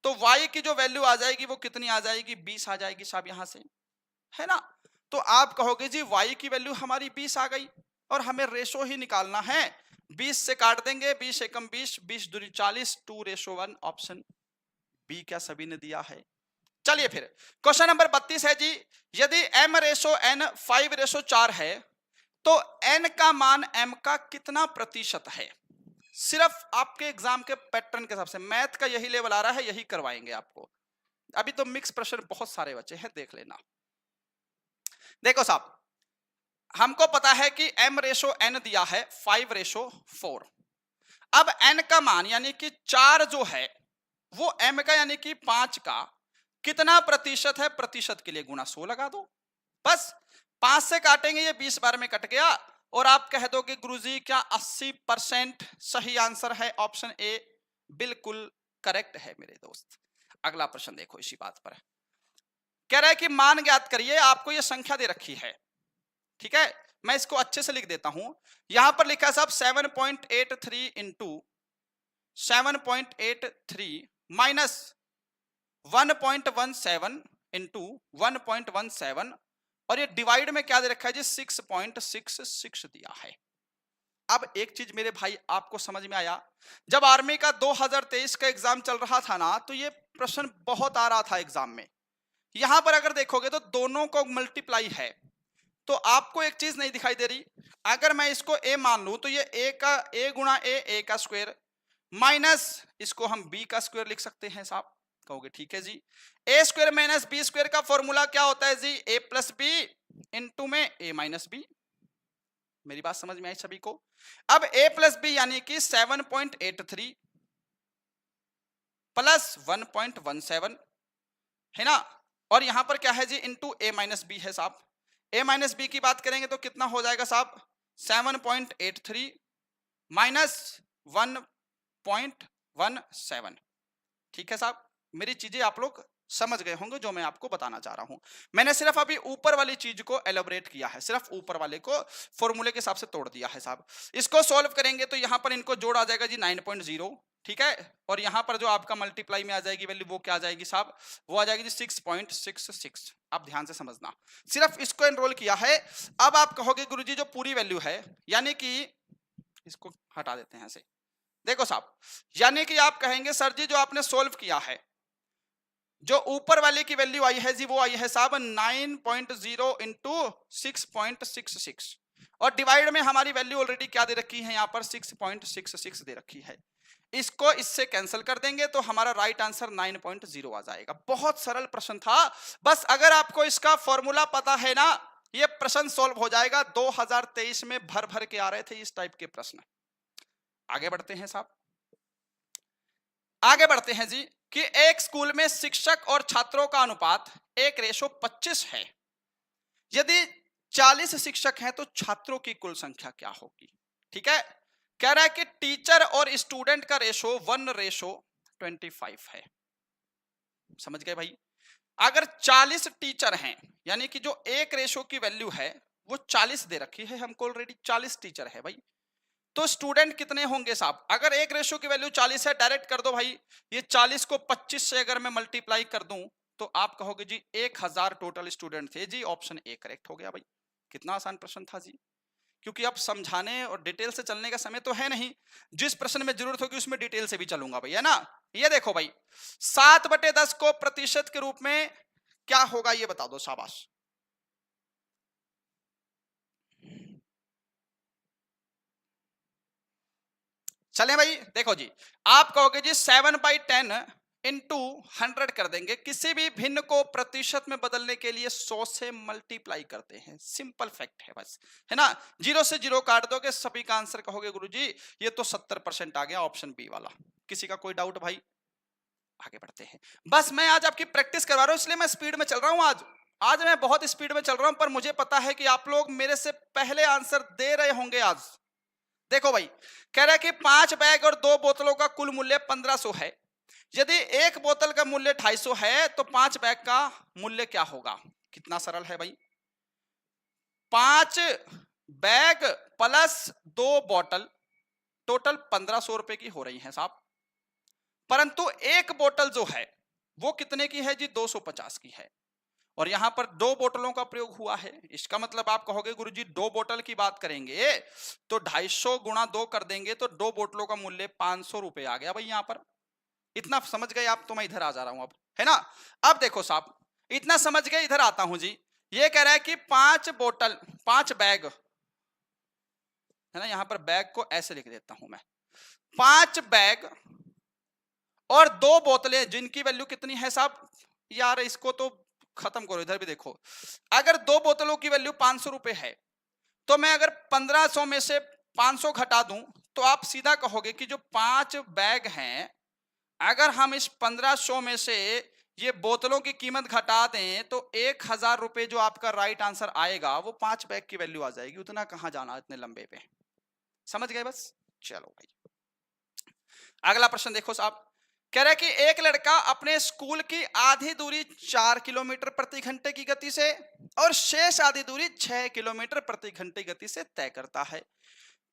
तो y की जो वैल्यू आ जाएगी वो कितनी आ जाएगी? 20 आ जाएगी साहब यहां से, है ना। तो आप कहोगे जी y की वैल्यू हमारी 20 आ गई और हमें रेशो ही निकालना है। 20 से काट देंगे, 20 एकम 20, 20 दूनी 40, 2:1। ऑप्शन बी क्या सभी ने दिया है? चलिए फिर क्वेश्चन नंबर 32 है जी। यदि m/n 5/4 है तो n का मान m का कितना प्रतिशत है? सिर्फ आपके एग्जाम के पैटर्न के हिसाब से मैथ का यही लेवल आ रहा है, यही करवाएंगे आपको। अभी तो मिक्स प्रश्न बहुत सारे बचे हैं, देख लेना। देखो साहब, हमको पता है कि m/n दिया है 5/4। अब n का मान यानी कि 4 जो है वो m का यानी कि 5 का कितना प्रतिशत है? प्रतिशत के लिए गुणा 100 लगा दो, बस। 5 से काटेंगे, ये 20 बार में कट गया और आप कह दोगे गुरुजी क्या 80% सही आंसर है? ऑप्शन ए बिल्कुल करेक्ट है मेरे दोस्त। अगला प्रश्न देखो इसी बात पर। कह रहा है कि मान ज्ञात करिए, आपको ये संख्या दे रखी है, ठीक है। मैं इसको अच्छे से लिख देता हूं। यहां पर लिखा है साहब 7.83 इंटू 7.83 माइनस 1.17 इंटू 1.17, और ये डिवाइड में क्या दे रखा है जी? 6.66 दिया है। अब एक चीज मेरे भाई आपको समझ में आया, जब आर्मी का 2023 का एग्जाम चल रहा था ना, तो ये प्रश्न बहुत आ रहा था एग्जाम में। यहां पर अगर देखोगे तो दोनों को मल्टीप्लाई है, तो आपको एक चीज नहीं दिखाई दे रही। अगर मैं इसको a मान लूं तो ये a गुणा a का स्क्वायर माइनस इसको हम b का स्क्वायर लिख सकते हैं साहब। कहोगे ठीक है जी, a square minus b square का फॉर्मूला क्या होता है जी? a प्लस बी इंटू में a माइनस बी। मेरी बात समझ में आई सभी को? अब a प्लस बी यानी कि 7.83 प्लस 1.17 है ना, और यहां पर क्या है जी इंटू a माइनस बी है साहब। a माइनस बी की बात करेंगे तो कितना हो जाएगा साहब 7.83 माइनस 1.17। ठीक है साहब, मेरी चीजें आप लोग समझ गए होंगे जो मैं आपको बताना चाह रहा हूं। मैंने सिर्फ अभी ऊपर वाली चीज को एलोबरेट किया है, सिर्फ ऊपर वाले को फॉर्मूले के हिसाब से तोड़ दिया है साहब। इसको सॉल्व करेंगे तो यहां पर इनको जोड़ आ जाएगा जी 9.0, ठीक है, और यहां पर जो आपका मल्टीप्लाई में आ जाएगी वैल्यू वो क्या आ जाएगी साहब, वो आ जाएगी जी 6.66। आप ध्यान से समझना, सिर्फ इसको एनरोल किया है। अब आप कहोगे गुरुजी जो पूरी वैल्यू है, यानी कि इसको हटा देते हैं ऐसे, देखो साहब, यानी कि आप कहेंगे सर जी जो आपने सोल्व किया है, जो ऊपर वाले की वैल्यू आई है जी वो आई है साहब 9.0 इंटू 6.66, और डिवाइड में हमारी वैल्यू ऑलरेडी क्या दे रखी है, यहां पर 6.66 दे रखी है। इसको इससे कैंसिल कर देंगे तो हमारा राइट आंसर 9.0 आ जाएगा। बहुत सरल प्रश्न था, बस अगर आपको इसका फॉर्मूला पता है ना, ये प्रश्न सॉल्व हो जाएगा। 2023 में भर भर के आ रहे थे इस टाइप के प्रश्न। आगे बढ़ते हैं साहब, आगे बढ़ते हैं जी कि एक स्कूल में शिक्षक और छात्रों का अनुपात 1:25 है। यदि 40 शिक्षक हैं तो छात्रों की कुल संख्या क्या होगी। ठीक है, कह रहा है कि टीचर और स्टूडेंट का रेशो 1:25 है। समझ गए भाई, अगर 40 टीचर हैं, यानी कि जो एक रेशो की वैल्यू है वो 40 दे रखी है हमको, ऑलरेडी 40 टीचर है भाई, तो स्टूडेंट कितने होंगे साहब। अगर एक रेशो की वैल्यू 40 है, डायरेक्ट कर दो भाई, ये 40 को 25 से अगर मैं मल्टीप्लाई कर दूं तो आप कहोगे जी 1000 टोटल स्टूडेंट थे जी। ऑप्शन ए करेक्ट हो गया भाई। कितना आसान प्रश्न था जी, क्योंकि अब समझाने और डिटेल से चलने का समय तो है नहीं, जिस प्रश्न में जरूरत होगी उसमें डिटेल से भी चलूंगा भाई, है ना। ये देखो भाई 7/10 को प्रतिशत के रूप में क्या होगा ये बता दो, शाबाश। चले भाई, देखो जी, आप कहोगे जी 7/10 इंटू 100 कर देंगे। किसी भी भिन्न को प्रतिशत में बदलने के लिए 100 से मल्टीप्लाई करते हैं, सिंपल फैक्ट है बस, है ना। 0 से 0 काट दोगे, सभी का आंसर कहोगे गुरुजी ये तो 70% आ गया, ऑप्शन बी वाला। किसी का कोई डाउट भाई। आगे बढ़ते हैं, बस मैं आज आपकी प्रैक्टिस करवा रहा हूं इसलिए मैं स्पीड में चल रहा हूं। आज मैं बहुत स्पीड में चल रहा हूं, पर मुझे पता है कि आप लोग मेरे से पहले आंसर दे रहे होंगे आज। देखो भाई, कह रहा है कि 5 बैग और 2 बोतलों का कुल मूल्य 1500 है। यदि एक बोतल का मूल्य 250 है तो 5 बैग का मूल्य क्या होगा। कितना सरल है भाई, 5 बैग प्लस 2 बोतल टोटल 1500 रुपए की हो रही है साहब, परंतु एक बोतल जो है वो कितने की है जी 250 की है, और यहां पर 2 बोतलों का प्रयोग हुआ है। इसका मतलब आप कहोगे गुरुजी 2 बोतल की बात करेंगे तो 250 गुणा 2 कर देंगे तो 2 बोतलों का मूल्य 500 रुपए आ गया भाई। यहां पर इतना समझ गए आप, तो मैं इधर आ जा रहा हूं अब, है ना। अब देखो साहब, इतना समझ गए, इधर आता हूं जी। ये कह रहा है कि 5 बोतल 5 बैग, है ना, यहां पर बैग को ऐसे लिख देता हूं मैं, 5 बैग और 2 बोतलें जिनकी वैल्यू कितनी है साहब, यार इसको तो खत्म करो, इधर भी देखो। अगर 2 बोतलों की वैल्यू 500 रुपए है तो मैं अगर 1500 में से 500 घटा दूं तो आप सीधा कहोगे कि जो 5 बैग हैं, अगर हम इस 1500 में से ये बोतलों की कीमत घटा दें तो 1000 रुपए जो आपका राइट आंसर आएगा वो 5 बैग की वैल्यू आ जाएगी। उतना कहां जाना इतने लंबे पे, समझ गए बस। चलो भाई, अगला प्रश्न देखो साहब, कह रहा है कि एक लड़का अपने स्कूल की आधी दूरी 4 किलोमीटर प्रति घंटे की गति से और शेष आधी दूरी 6 किलोमीटर प्रति घंटे गति से तय करता है।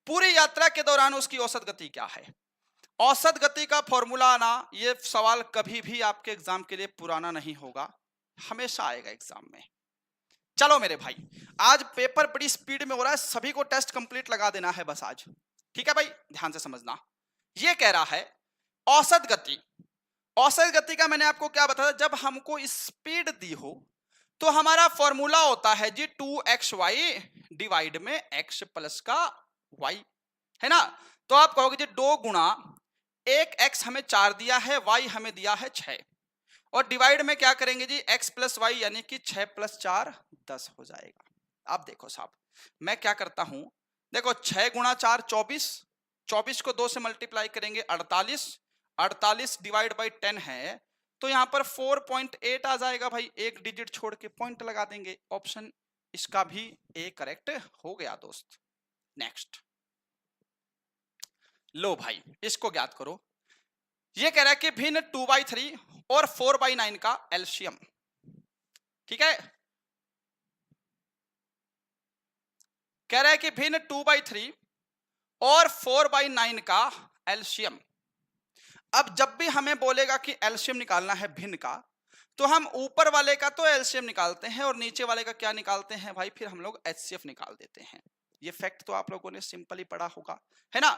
पूरी यात्रा के दौरान उसकी औसत गति क्या है। औसत गति का फॉर्मूला ना, ये सवाल कभी भी आपके एग्जाम के लिए पुराना नहीं होगा, हमेशा आएगा एग्जाम में। चलो मेरे भाई, आज पेपर बड़ी स्पीड में हो रहा है, सभी को टेस्ट कंप्लीट लगा देना है बस आज। ठीक है भाई, ध्यान से समझना। ये कह रहा है औसत गति, औसत गति का मैंने आपको क्या बताया, जब हमको स्पीड दी हो तो हमारा फॉर्मूला होता है जी 2xy डिवाइड में x प्लस का y, है ना। तो आप कहोगे जी 2 गुणा 1x हमें 4 दिया है, y हमें दिया है 6, और डिवाइड में क्या करेंगे जी x प्लस वाई, यानी कि 6 + 4 10 हो जाएगा। अब देखो साहब, मैं क्या करता हूं, देखो 6 गुणा 4 24, 24 को 2 से मल्टीप्लाई करेंगे 48, 48 डिवाइड बाई 10 है, तो यहां पर 4.8 आ जाएगा भाई, एक डिजिट छोड़ के पॉइंट लगा देंगे। ऑप्शन इसका भी ए करेक्ट हो गया दोस्त। नेक्स्ट, लो भाई इसको ज्ञात करो। ये कह रहा है कि भिन्न 2/3 और 4/9 का एलसीएम। ठीक है, कह रहा है कि भिन्न 2/3 और 4/9 का एलसीएम। अब जब भी हमें बोलेगा कि एलसीएम निकालना है भिन्न का, तो हम ऊपर वाले का तो एलसीएम निकालते हैं और नीचे वाले का क्या निकालते हैं भाई, फिर हम लोग एचसीएफ निकाल देते हैं। ये फैक्ट तो आप लोगों ने सिंपली पढ़ा होगा, है ना।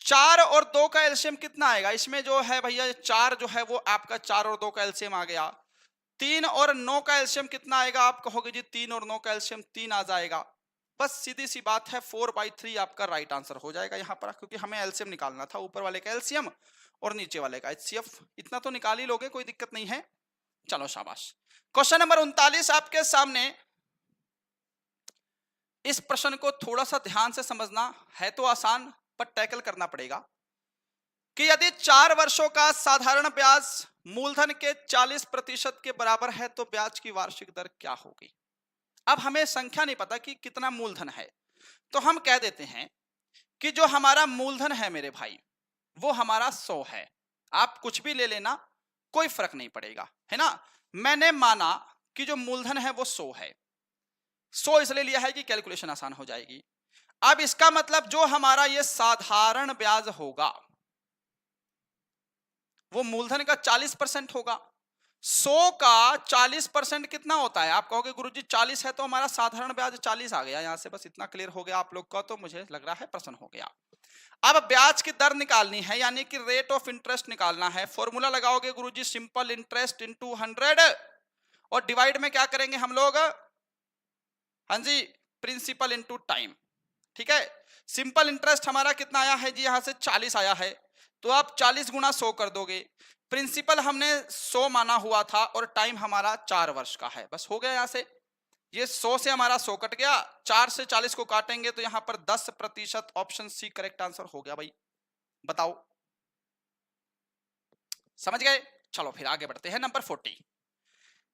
4 और 2 का एलसीएम कितना आएगा, इसमें जो है भैया 4 जो है वो आपका 4 और 2 का एलसीएम आ गया। 3 और 9 का एलसीएम कितना आएगा, आप कहोगे जी 3 और 9 का एलसीएम 3 आ जाएगा। बस सीधी सी बात है, 4/3 आपका राइट आंसर हो जाएगा यहाँ पर, क्योंकि हमें एलसीएम निकालना था, ऊपर वाले का एलसीएम और नीचे वाले का एचसीएफ। इतना तो निकाल ही लोगे, कोई दिक्कत नहीं है। चलो शाबाश। क्वेश्चन नंबर 39 आपके सामने। इस प्रश्न को थोड़ा सा ध्यान से समझना है, तो आसान पर टैकल करना पड़ेगा कि यदि 4 वर्षों का साधारण ब्याज मूलधन के 40% के बराबर है तो ब्याज की वार्षिक दर क्या होगी। अब हमें संख्या नहीं पता कि कितना मूलधन है, तो हम कह देते हैं कि जो हमारा मूलधन है मेरे भाई, वो हमारा 100 है। आप कुछ भी ले लेना, कोई फर्क नहीं पड़ेगा, है ना। मैंने माना कि जो मूलधन है वो 100 है। 100 इसलिए लिया है कि कैलकुलेशन आसान हो जाएगी। अब इसका मतलब जो हमारा ये साधारण ब्याज होगा वो मूलधन का 40% होगा। 100 का 40% कितना होता है, आप कहोगे गुरुजी 40 है तो हमारा साधारण ब्याज 40 आ गया। यहां से बस इतना क्लियर हो गया आप लोग का, तो मुझे लग रहा है प्रश्न हो गया। अब ब्याज की दर निकालनी है, यानी कि रेट ऑफ इंटरेस्ट निकालना है। फॉर्मूला लगाओगे गुरुजी सिंपल इंटरेस्ट इनटू 100 और डिवाइड में क्या करेंगे हम लोग, हाँ जी, प्रिंसिपल इनटू टाइम। ठीक है, सिंपल इंटरेस्ट हमारा कितना आया है जी, यहां से 40 आया है, तो आप 40 गुना 100 कर दोगे। प्रिंसिपल हमने 100 माना हुआ था और टाइम हमारा 4 वर्ष का है। बस हो गया, यहां से ये 100 से हमारा 100 कट गया, 4 से 40 को काटेंगे तो यहां पर 10%। ऑप्शन सी करेक्ट आंसर हो गया भाई। बताओ, समझ गए। चलो फिर आगे बढ़ते हैं। नंबर 40,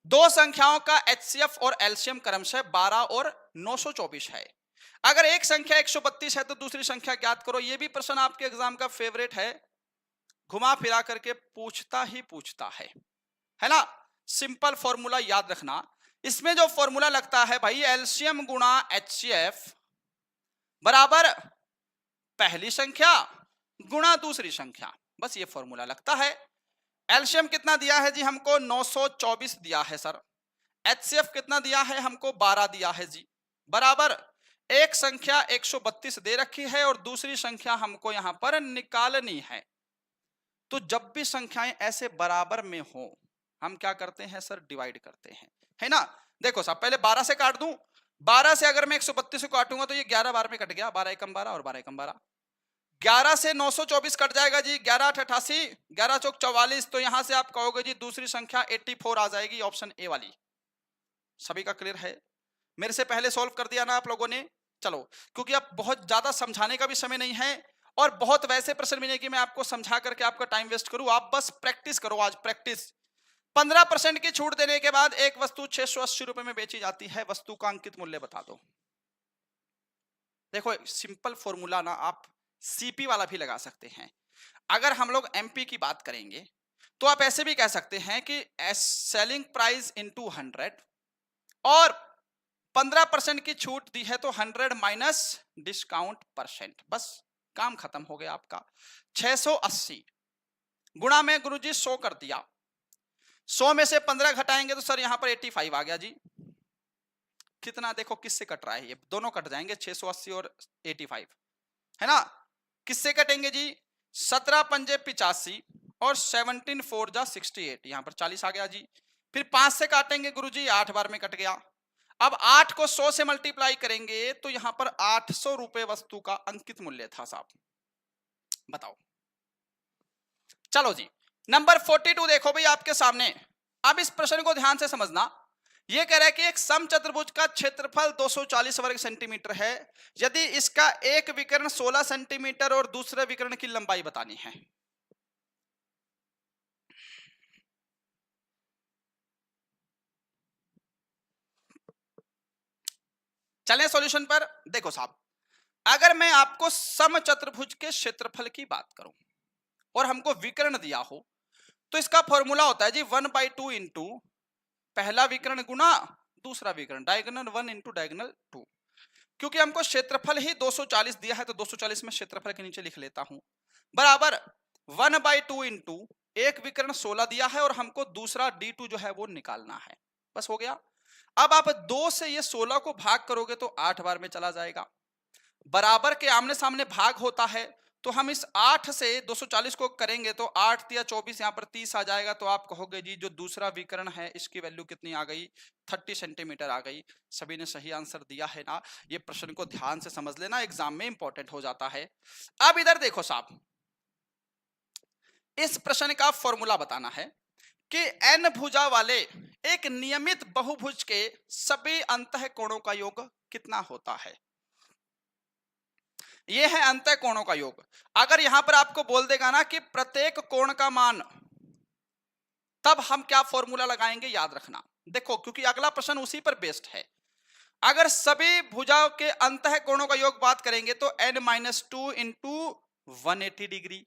दो संख्याओं का एचसीएफ और एलसीएम क्रमशः 12 और 924 है। अगर एक संख्या 132 है तो दूसरी संख्या ज्ञात करो। यह भी प्रश्न आपके एग्जाम का फेवरेट है, घुमा फिरा करके पूछता ही पूछता है ना। सिंपल फॉर्मूला याद रखना, इसमें जो फॉर्मूला लगता है भाई, एलसीएम गुणा एचसीएफ बराबर पहली संख्या गुणा दूसरी संख्या। बस ये फॉर्मूला लगता है। एलसीएम कितना दिया है जी हमको, 924 दिया है सर। एचसीएफ कितना दिया है हमको, 12 दिया है जी, बराबर एक संख्या 132 दे रखी है और दूसरी संख्या हमको यहां पर निकालनी है। तो जब भी संख्याएं ऐसे बराबर में हो, हम क्या करते हैं सर, डिवाइड करते हैं, है ना। देखो साहब, पहले 12 से काट दूं, 12 से अगर मैं 132 को काटूंगा तो ये 11 बार में कट गया, 12 एकम 12 और 12 एकम 12। 11 से 924 कट जाएगा जी, 11 8 88, 11 चौक 44। तो यहां से आप कहोगे जी दूसरी संख्या 84 आ जाएगी, ऑप्शन ए वाली। सभी का क्लियर है, मेरे से पहले सॉल्व कर दिया ना आप लोगों ने। चलो, क्योंकि अब बहुत ज्यादा समझाने का भी समय नहीं है और बहुत वैसे प्रश्न भी नहीं कि मैं आपको समझा करके आपका टाइम वेस्ट करूं। आप बस प्रैक्टिस करो, आज प्रैक्टिस। 15% की छूट देने के बाद एक वस्तु 680 रुपए में बेची जाती है, वस्तु का अंकित मूल्य बता दो। देखो सिंपल फॉर्मूला ना आप सीपी वाला भी लगा सकते हैं। अगर हम लोग एमपी की बात करेंगे तो आप ऐसे भी कह सकते हैं कि सेलिंग प्राइस इनटू 100 और 15% की छूट दी है तो 100 माइनस डिस्काउंट परसेंट। बस काम खत्म हो गया आपका। 680 गुणा में गुरुजी 100 कर दिया, 100 में से 15 घटाएंगे तो सर यहां पर 85 आ गया जी। कितना देखो किससे कट रहा है, ये दोनों कट जाएंगे, 680 और 85, है ना। किससे कटेंगे जी, 17 पंजे 85 और 17 4 जा 68, यहां पर 40 आ गया जी। फिर 5 से काटेंगे गुरुजी, 8 बार में कट गया। अब 8 को 100 से मल्टीप्लाई करेंगे तो यहां पर 800 रुपए वस्तु का अंकित मूल्य था साहब। बताओ, चलो जी नंबर 42 देखो भाई आपके सामने। अब इस प्रश्न को ध्यान से समझना। यह कह रहा है कि एक समचतुर्भुज का क्षेत्रफल 240 वर्ग सेंटीमीटर है, यदि इसका एक विकर्ण 16 सेंटीमीटर और दूसरे विकर्ण की लंबाई बतानी है। चलें सॉल्यूशन पर। देखो साहब, अगर मैं आपको समचतुर्भुज के क्षेत्रफल की बात करूं और हमको विकर्ण दिया हो, तो इसका फॉर्मूला होता है जी 1/2 इंटू पहला विकर्ण गुना दूसरा विकर्ण, डायगोनल 1 इंटू डायगोनल 2। क्योंकि हमको क्षेत्रफल ही 240 दिया है, तो 240 में क्षेत्रफल के नीचे लिख लेता हूं, बराबर 1/2 इंटू एक विकर्ण 16 दिया है और हमको दूसरा d2 जो है वो निकालना है। बस हो गया। अब आप 2 से ये 16 को भाग करोगे तो 8 बार में चला जाएगा। बराबर के आमने सामने भाग होता है, तो हम इस 8 से 240 को करेंगे तो 8 या 24, यहाँ पर 30 आ जाएगा। तो आप कहोगे जी जो दूसरा विकर्ण है इसकी वैल्यू कितनी आ गई, 30 सेंटीमीटर आ गई। सभी ने सही आंसर दिया है ना। ये प्रश्न को ध्यान से समझ लेना, एग्जाम में इंपॉर्टेंट हो जाता है। अब इधर देखो साहब, इस प्रश्न का फॉर्मूला बताना है कि n भुजा वाले एक नियमित बहुभुज के सभी अंतः कोणों का योग कितना होता है। यह है अंतः कोणों का योग। अगर यहां पर आपको बोल देगा ना कि प्रत्येक कोण का मान, तब हम क्या फॉर्मूला लगाएंगे याद रखना। देखो, क्योंकि अगला प्रश्न उसी पर बेस्ड है। अगर सभी भुजाओं के अंतः कोणों का योग बात करेंगे तो n-2 इंटू 180 डिग्री।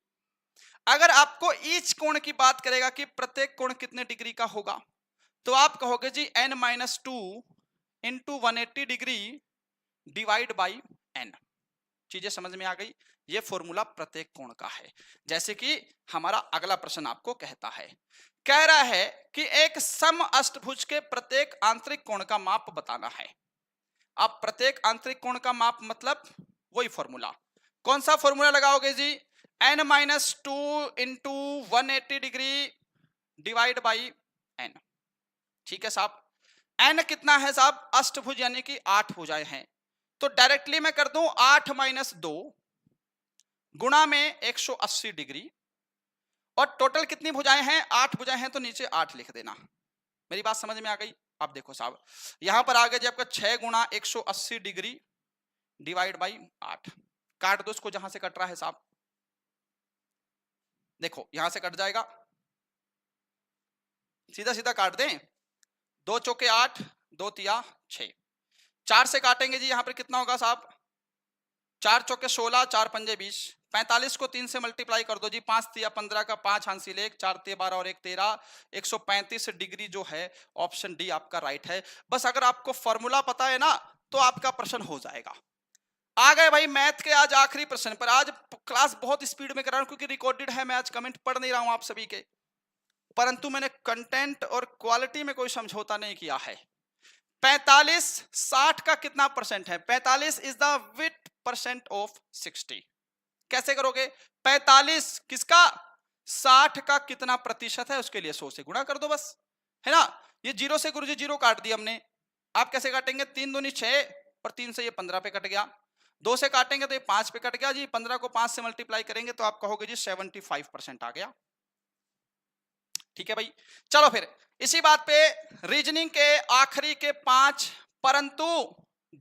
अगर आपको ईच कोण की बात करेगा कि प्रत्येक कोण कितने डिग्री का होगा, तो आप कहोगे जी n-2 into 180 degree divide by n। चीजें समझ में आ गई। ये फॉर्मूला प्रत्येक कोण का है। जैसे कि हमारा अगला प्रश्न आपको कहता है, कह रहा है कि एक सम अष्टभुज के प्रत्येक आंतरिक कोण का माप बताना है। अब प्रत्येक आंतरिक कोण का माप मतलब वही फॉर्मूला। कौन सा फॉर्मूला लगाओगे जी, n-2 into 180 degree divide by n। ठीक है साहब। n कितना है साहब, अष्टभुज यानी कि 8 भुजाएं हैं, तो डायरेक्टली मैं कर दूं 8 - 2 गुणा में 180 डिग्री। और टोटल कितनी भुजाएं हैं, 8 भुजाएं हैं, तो नीचे 8 लिख देना। मेरी बात समझ में आ गई। अब देखो साहब, यहां पर आ गया जी आपका 6 गुणा 180 डिग्री डिवाइड बाई 8। काट दो इसको जहां से कट रहा है साहब। देखो यहां से कट जाएगा, सीधा सीधा काट दें। 2 चौके 8, 2 तिया 6। 4 से काटेंगे जी, यहां पर कितना होगा साहब, 4 चौके 16, 4 पंजे 20। 45 को 3 से मल्टीप्लाई कर दो जी, 5 तिया 15 का 5 हासिल 1, 4 तिया 12 और 1 13। 135 डिग्री जो है ऑप्शन डी आपका राइट है। बस अगर आपको फॉर्मूला पता है ना तो आपका प्रश्न हो जाएगा। आ गए भाई मैथ के आज आखिरी प्रश्न पर। आज क्लास बहुत स्पीड में कर रहा हूं क्योंकि रिकॉर्डेड है, मैं आज कमेंट पढ़ नहीं रहा हूं आप सभी के, परंतु मैंने कंटेंट और क्वालिटी में कोई समझौता नहीं किया है। 45 60 का कितना परसेंट है, 45 is the with percent of 60। कैसे करोगे, 45 किसका, 60 का कितना प्रतिशत है, उसके लिए 100 से गुणा कर दो बस, है ना। ये 0 से गुरुजी 0 काट दिया हमने। आप कैसे काटेंगे, 3 दूनी 6 और 3 से ये 15 पे कट गया। 2 से काटेंगे तो ये 5 पे कट गया जी। 15 को 5 से मल्टीप्लाई करेंगे तो आप कहोगे जी 75% आ गया। ठीक है भाई। चलो फिर इसी बात पे रीजनिंग के आखिरी के 5 परंतु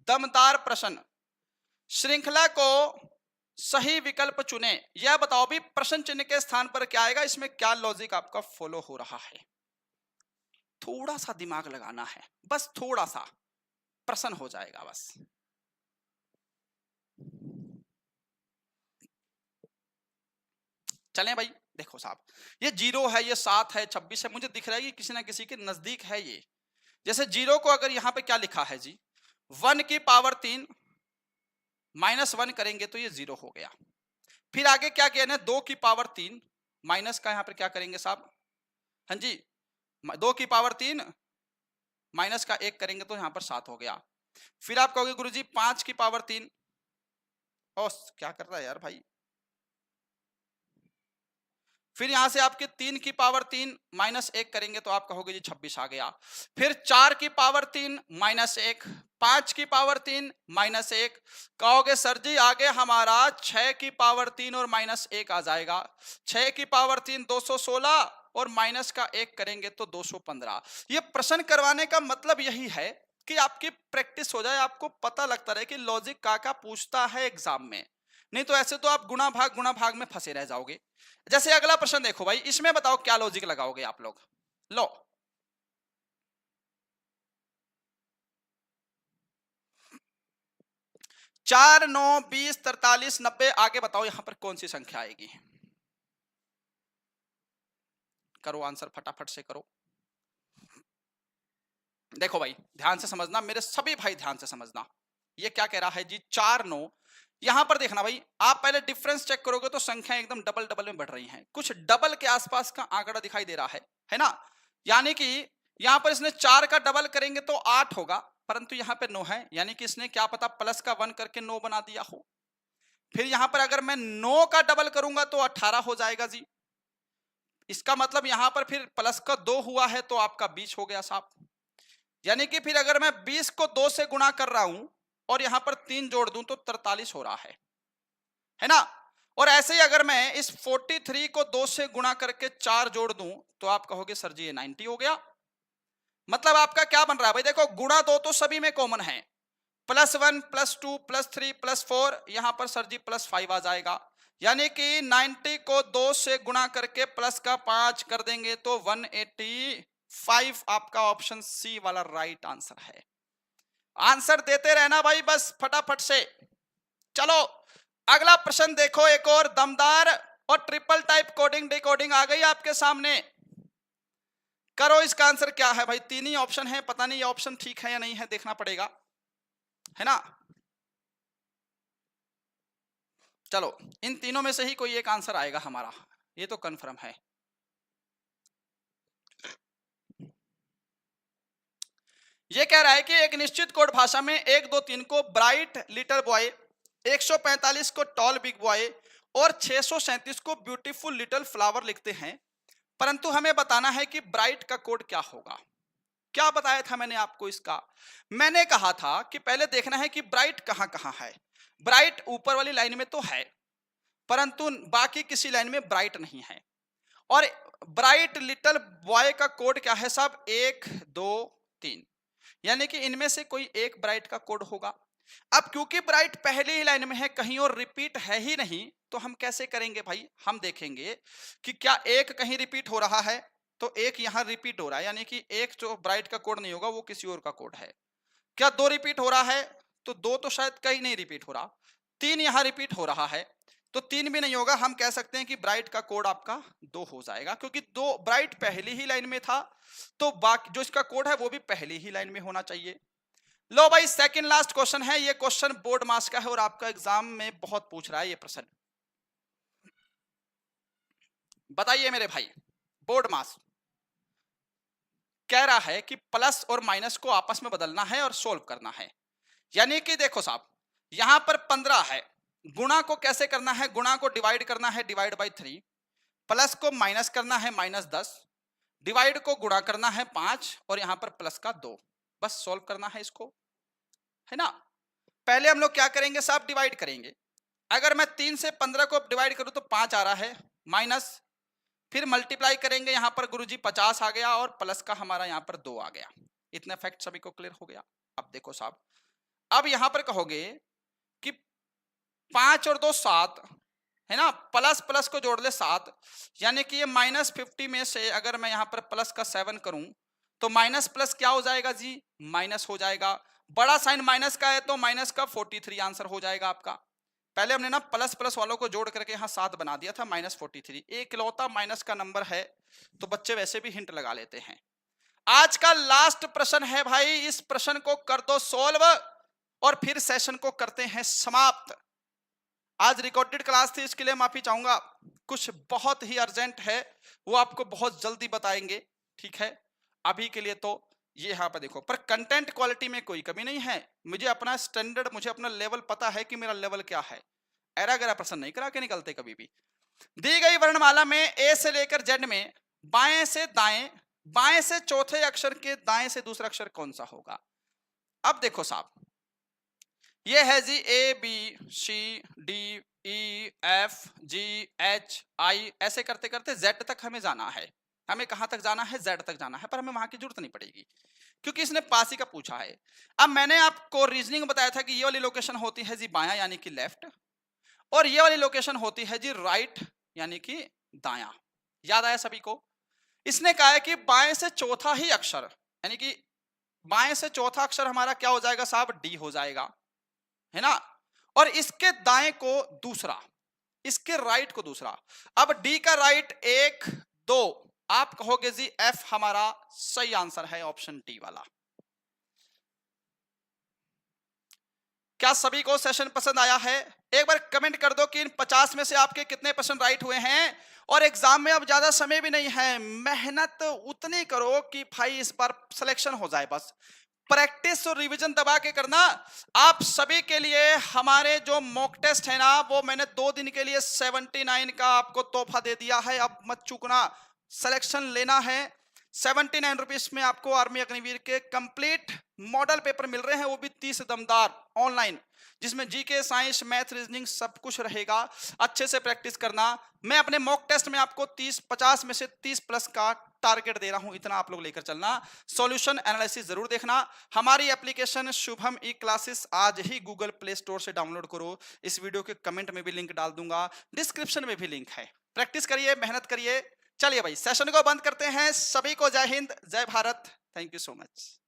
दमदार प्रश्न, श्रृंखला को सही विकल्प चुने। यह बताओ भी प्रश्न चिन्ह के स्थान पर क्या आएगा, इसमें क्या लॉजिक आपका फॉलो हो रहा है। थोड़ा सा दिमाग लगाना है, बस थोड़ा सा, प्रश्न हो जाएगा बस। चलें भाई। देखो साहब, ये 0 है, ये 7 है, 26 है, मुझे दिख रहा है कि किसी ना किसी के नजदीक है ये। जैसे 0 को अगर यहां पे क्या लिखा है जी, 1 की पावर 3 -1 करेंगे तो ये 0 हो गया। फिर आगे क्या किया ना, 2 की पावर 3 माइनस का यहां पर क्या करेंगे साहब, हाँ जी 2 की पावर 3 माइनस का 1 करेंगे तो यहां पर 7 हो गया। फिर आप कहोगे गुरुजी 5 की पावर 3, और क्या कर रहा है यार भाई। फिर यहां से आपके 3 की पावर 3 -1 करेंगे तो आप कहोगे जी 26 आ गया। फिर 4 की पावर 3 -1, 5 की पावर 3 -1, कहोगे सर जी आगे हमारा 6 की पावर 3 और -1 आ जाएगा। 6 की पावर 3 216 और माइनस का 1 करेंगे तो 215। ये प्रश्न करवाने का मतलब यही है कि आपकी प्रैक्टिस हो जाए, आपको पता लगता रहे कि लॉजिक का पूछता है एग्जाम में। नहीं तो ऐसे तो आप गुणा भाग में फंसे रह जाओगे। जैसे अगला प्रश्न देखो भाई, इसमें बताओ क्या लॉजिक लगाओगे आप लोग। लो 4, 9, 20, 43, 90, आगे बताओ यहां पर कौन सी संख्या आएगी? करो आंसर फटाफट से करो। देखो भाई ध्यान से समझना, मेरे सभी भाई ध्यान से समझना। ये क्या कह रहा है जी? 4, 9। यहां पर देखना भाई, आप पहले डिफरेंस चेक करोगे तो संख्या एकदम डबल डबल में बढ़ रही हैं, कुछ डबल के आसपास का आंकड़ा दिखाई दे रहा है ना? यानी कि यहां पर इसने 4 का डबल करेंगे तो 8 होगा, परंतु यहां पे 9 है, यानी कि इसने क्या पता प्लस का 1 करके 9 बना दिया हो। फिर यहां पर अगर मैं 9 का डबल करूंगा तो 18 हो जाएगा जी। इसका मतलब यहां पर फिर प्लस का 2 हुआ है तो आपका 20 हो गया साहब। यानी कि फिर अगर मैं 20 को 2 से गुणा कर रहा हूं और यहां पर 3 जोड़ दूं तो 43 हो रहा है ना? और ऐसे ही अगर मैं इस 43 को 2 से गुणा करके 4 जोड़ दूं तो आप कहोगे सर जी ये 90 हो गया। मतलब आपका क्या बन रहा है भाई? देखो गुणा 2 तो सभी में कॉमन है, +1, +2, +3, +4, यहां पर सर जी +5 आ जाएगा। यानी कि 90 को 2 से गुणा करके प्लस का 5 कर देंगे तो 185 आपका ऑप्शन सी वाला राइट आंसर है। आंसर देते रहना भाई बस फटाफट से। चलो अगला प्रश्न देखो, एक और दमदार और ट्रिपल टाइप कोडिंग डिकोडिंग आ गई आपके सामने। करो इसका आंसर क्या है भाई? 3 ही ऑप्शन है, पता नहीं ये ऑप्शन ठीक है या नहीं है, देखना पड़ेगा, है ना? चलो इन तीनों में से ही कोई एक आंसर आएगा हमारा, ये तो कंफर्म है। ये कह रहा है कि एक निश्चित कोड भाषा में 1, 2, 3 को ब्राइट लिटिल बॉय, 145 को टॉल बिग बॉय और 637 को ब्यूटीफुल लिटिल फ्लावर लिखते हैं, परंतु हमें बताना है कि ब्राइट का कोड क्या होगा। क्या बताया था मैंने आपको इसका? मैंने कहा था कि पहले देखना है कि ब्राइट कहां कहां है। ब्राइट ऊपर वाली लाइन में तो है, परंतु बाकी किसी लाइन में ब्राइट नहीं है। और ब्राइट लिटिल बॉय का कोड क्या है साहब? 1, 2, 3, यानी कि इनमें से कोई एक ब्राइट का कोड होगा। अब क्योंकि ब्राइट पहली ही लाइन में है, कहीं और रिपीट है ही नहीं, तो हम कैसे करेंगे भाई? हम देखेंगे कि क्या एक कहीं रिपीट हो रहा है, तो एक यहां रिपीट हो रहा है, यानी कि एक जो ब्राइट का कोड नहीं होगा वो किसी और का कोड है। क्या 2 रिपीट हो रहा है? तो 2 तो शायद कहीं नहीं रिपीट हो रहा। 3 यहां रिपीट हो रहा है, तो 3 भी नहीं होगा। हम कह सकते हैं कि ब्राइट का कोड आपका 2 हो जाएगा, क्योंकि 2 ब्राइट पहली ही लाइन में था, तो बाकी जो इसका कोड है वो भी पहली ही लाइन में होना चाहिए। लो भाई सेकंड लास्ट क्वेश्चन है, ये क्वेश्चन बोर्ड मास का है और आपका एग्जाम में बहुत पूछ रहा है ये प्रश्न। बताइए मेरे भाई, बोर्ड मास कह रहा है कि प्लस और माइनस को आपस में बदलना है और सोल्व करना है। यानी कि देखो साहब, यहां पर 15 है, गुणा को कैसे करना है? गुणा को डिवाइड करना है, डिवाइड बाई 3। प्लस को माइनस करना है, -10। डिवाइड को गुणा करना है 5 और यहां पर प्लस का 2। बस सोल्व करना है इसको, है ना? पहले हम लोग क्या करेंगे साहब? डिवाइड करेंगे। अगर मैं 3 से 15 को डिवाइड करूं तो 5 आ रहा है, माइनस, फिर मल्टीप्लाई करेंगे, यहां पर गुरुजी 50 आ गया और प्लस का हमारा यहां पर 2 आ गया। इतना फैक्ट सभी को क्लियर हो गया? अब देखो साहब, अब यहां पर कहोगे कि 5 और 2 7, है ना? प्लस प्लस को जोड़ ले 7, यानी कि ये -50 में से अगर मैं यहां पर प्लस का 7 करूं तो माइनस प्लस क्या हो जाएगा जी? माइनस हो जाएगा। बड़ा साइन माइनस का है तो माइनस का 43 आंसर हो जाएगा आपका। पहले हमने ना प्लस प्लस वालों को जोड़ करके यहाँ 7 बना दिया था, -43 एक लौता माइनस का नंबर है, तो बच्चे वैसे भी हिंट लगा लेते हैं। आज का लास्ट प्रश्न है भाई, इस प्रश्न को कर दो सोल्व और फिर सेशन को करते हैं समाप्त। आज रिकॉर्डेड क्लास थी, इसके लिए माफी चाहूंगा, कुछ बहुत ही अर्जेंट है, वो आपको बहुत जल्दी बताएंगे, ठीक है? अभी के लिए तो ये यहाँ पर देखो, पर कंटेंट क्वालिटी में कोई कमी नहीं है। मुझे अपना स्टैंडर्ड, मुझे अपना लेवल पता है कि मेरा लेवल क्या है। ऐरा गैरा प्रश्न नहीं करा के निकलते कभी भी। दी गई वर्णमाला में ए से लेकर जेड में बाएं से दाएं, बाएं से चौथे अक्षर के दाएं से दूसरा अक्षर कौन सा होगा? अब देखो साहब, ये है जी ABCDEFGH, ऐसे करते करते Z तक हमें जाना है। हमें कहां तक जाना है? Z तक जाना है, पर हमें वहां की जरूरत नहीं पड़ेगी क्योंकि इसने पास ही का पूछा है। अब मैंने आपको रीजनिंग बताया था कि ये वाली लोकेशन होती है जी बायां यानी कि लेफ्ट, और ये वाली लोकेशन होती है जी राइट यानी कि दायां। याद आया सभी को? इसने कहा है कि बाएं से चौथा ही अक्षर, यानी कि बाएं से चौथा अक्षर हमारा क्या हो जाएगा साहब? डी हो जाएगा, है ना? और इसके दाएं को दूसरा, इसके राइट को दूसरा। अब डी का राइट 1 2, आप कहोगे जी एफ हमारा सही आंसर है, ऑप्शन डी वाला। क्या सभी को सेशन पसंद आया है? एक बार कमेंट कर दो कि इन 50 में से आपके कितने परसेंट राइट हुए हैं। और एग्जाम में अब ज्यादा समय भी नहीं है, मेहनत उतनी करो कि भाई इस बार सिलेक्शन हो जाए। बस प्रैक्टिस और रिवीजन दबा के करना। आप सभी के लिए हमारे जो मॉक टेस्ट है ना, वो मैंने 2 दिन के लिए 79 का आपको तोहफा दे दिया है। अब मत चूकना, सिलेक्शन लेना है। 79 रुपीज में आपको आर्मी अग्निवीर के कंप्लीट मॉडल पेपर मिल रहे हैं, वो भी 30 दमदार ऑनलाइन, जिसमें जीके, साइंस, मैथ, रीजनिंग सब कुछ रहेगा। अच्छे से प्रैक्टिस करना। मैं अपने मॉक टेस्ट में आपको 50 में से 30 प्लस का टारगेट दे रहा हूं, इतना आप लोग लेकर चलना। सॉल्यूशन एनालिसिस जरूर देखना। हमारी एप्लीकेशन शुभम ई क्लासेस आज ही गूगल प्ले स्टोर से डाउनलोड करो। इस वीडियो के कमेंट में भी लिंक डाल दूंगा, डिस्क्रिप्शन में भी लिंक है। प्रैक्टिस करिए, मेहनत करिए। चलिए भाई, सेशन को बंद करते हैं। सभी को जय हिंद, जय Bharat. Thank you so much.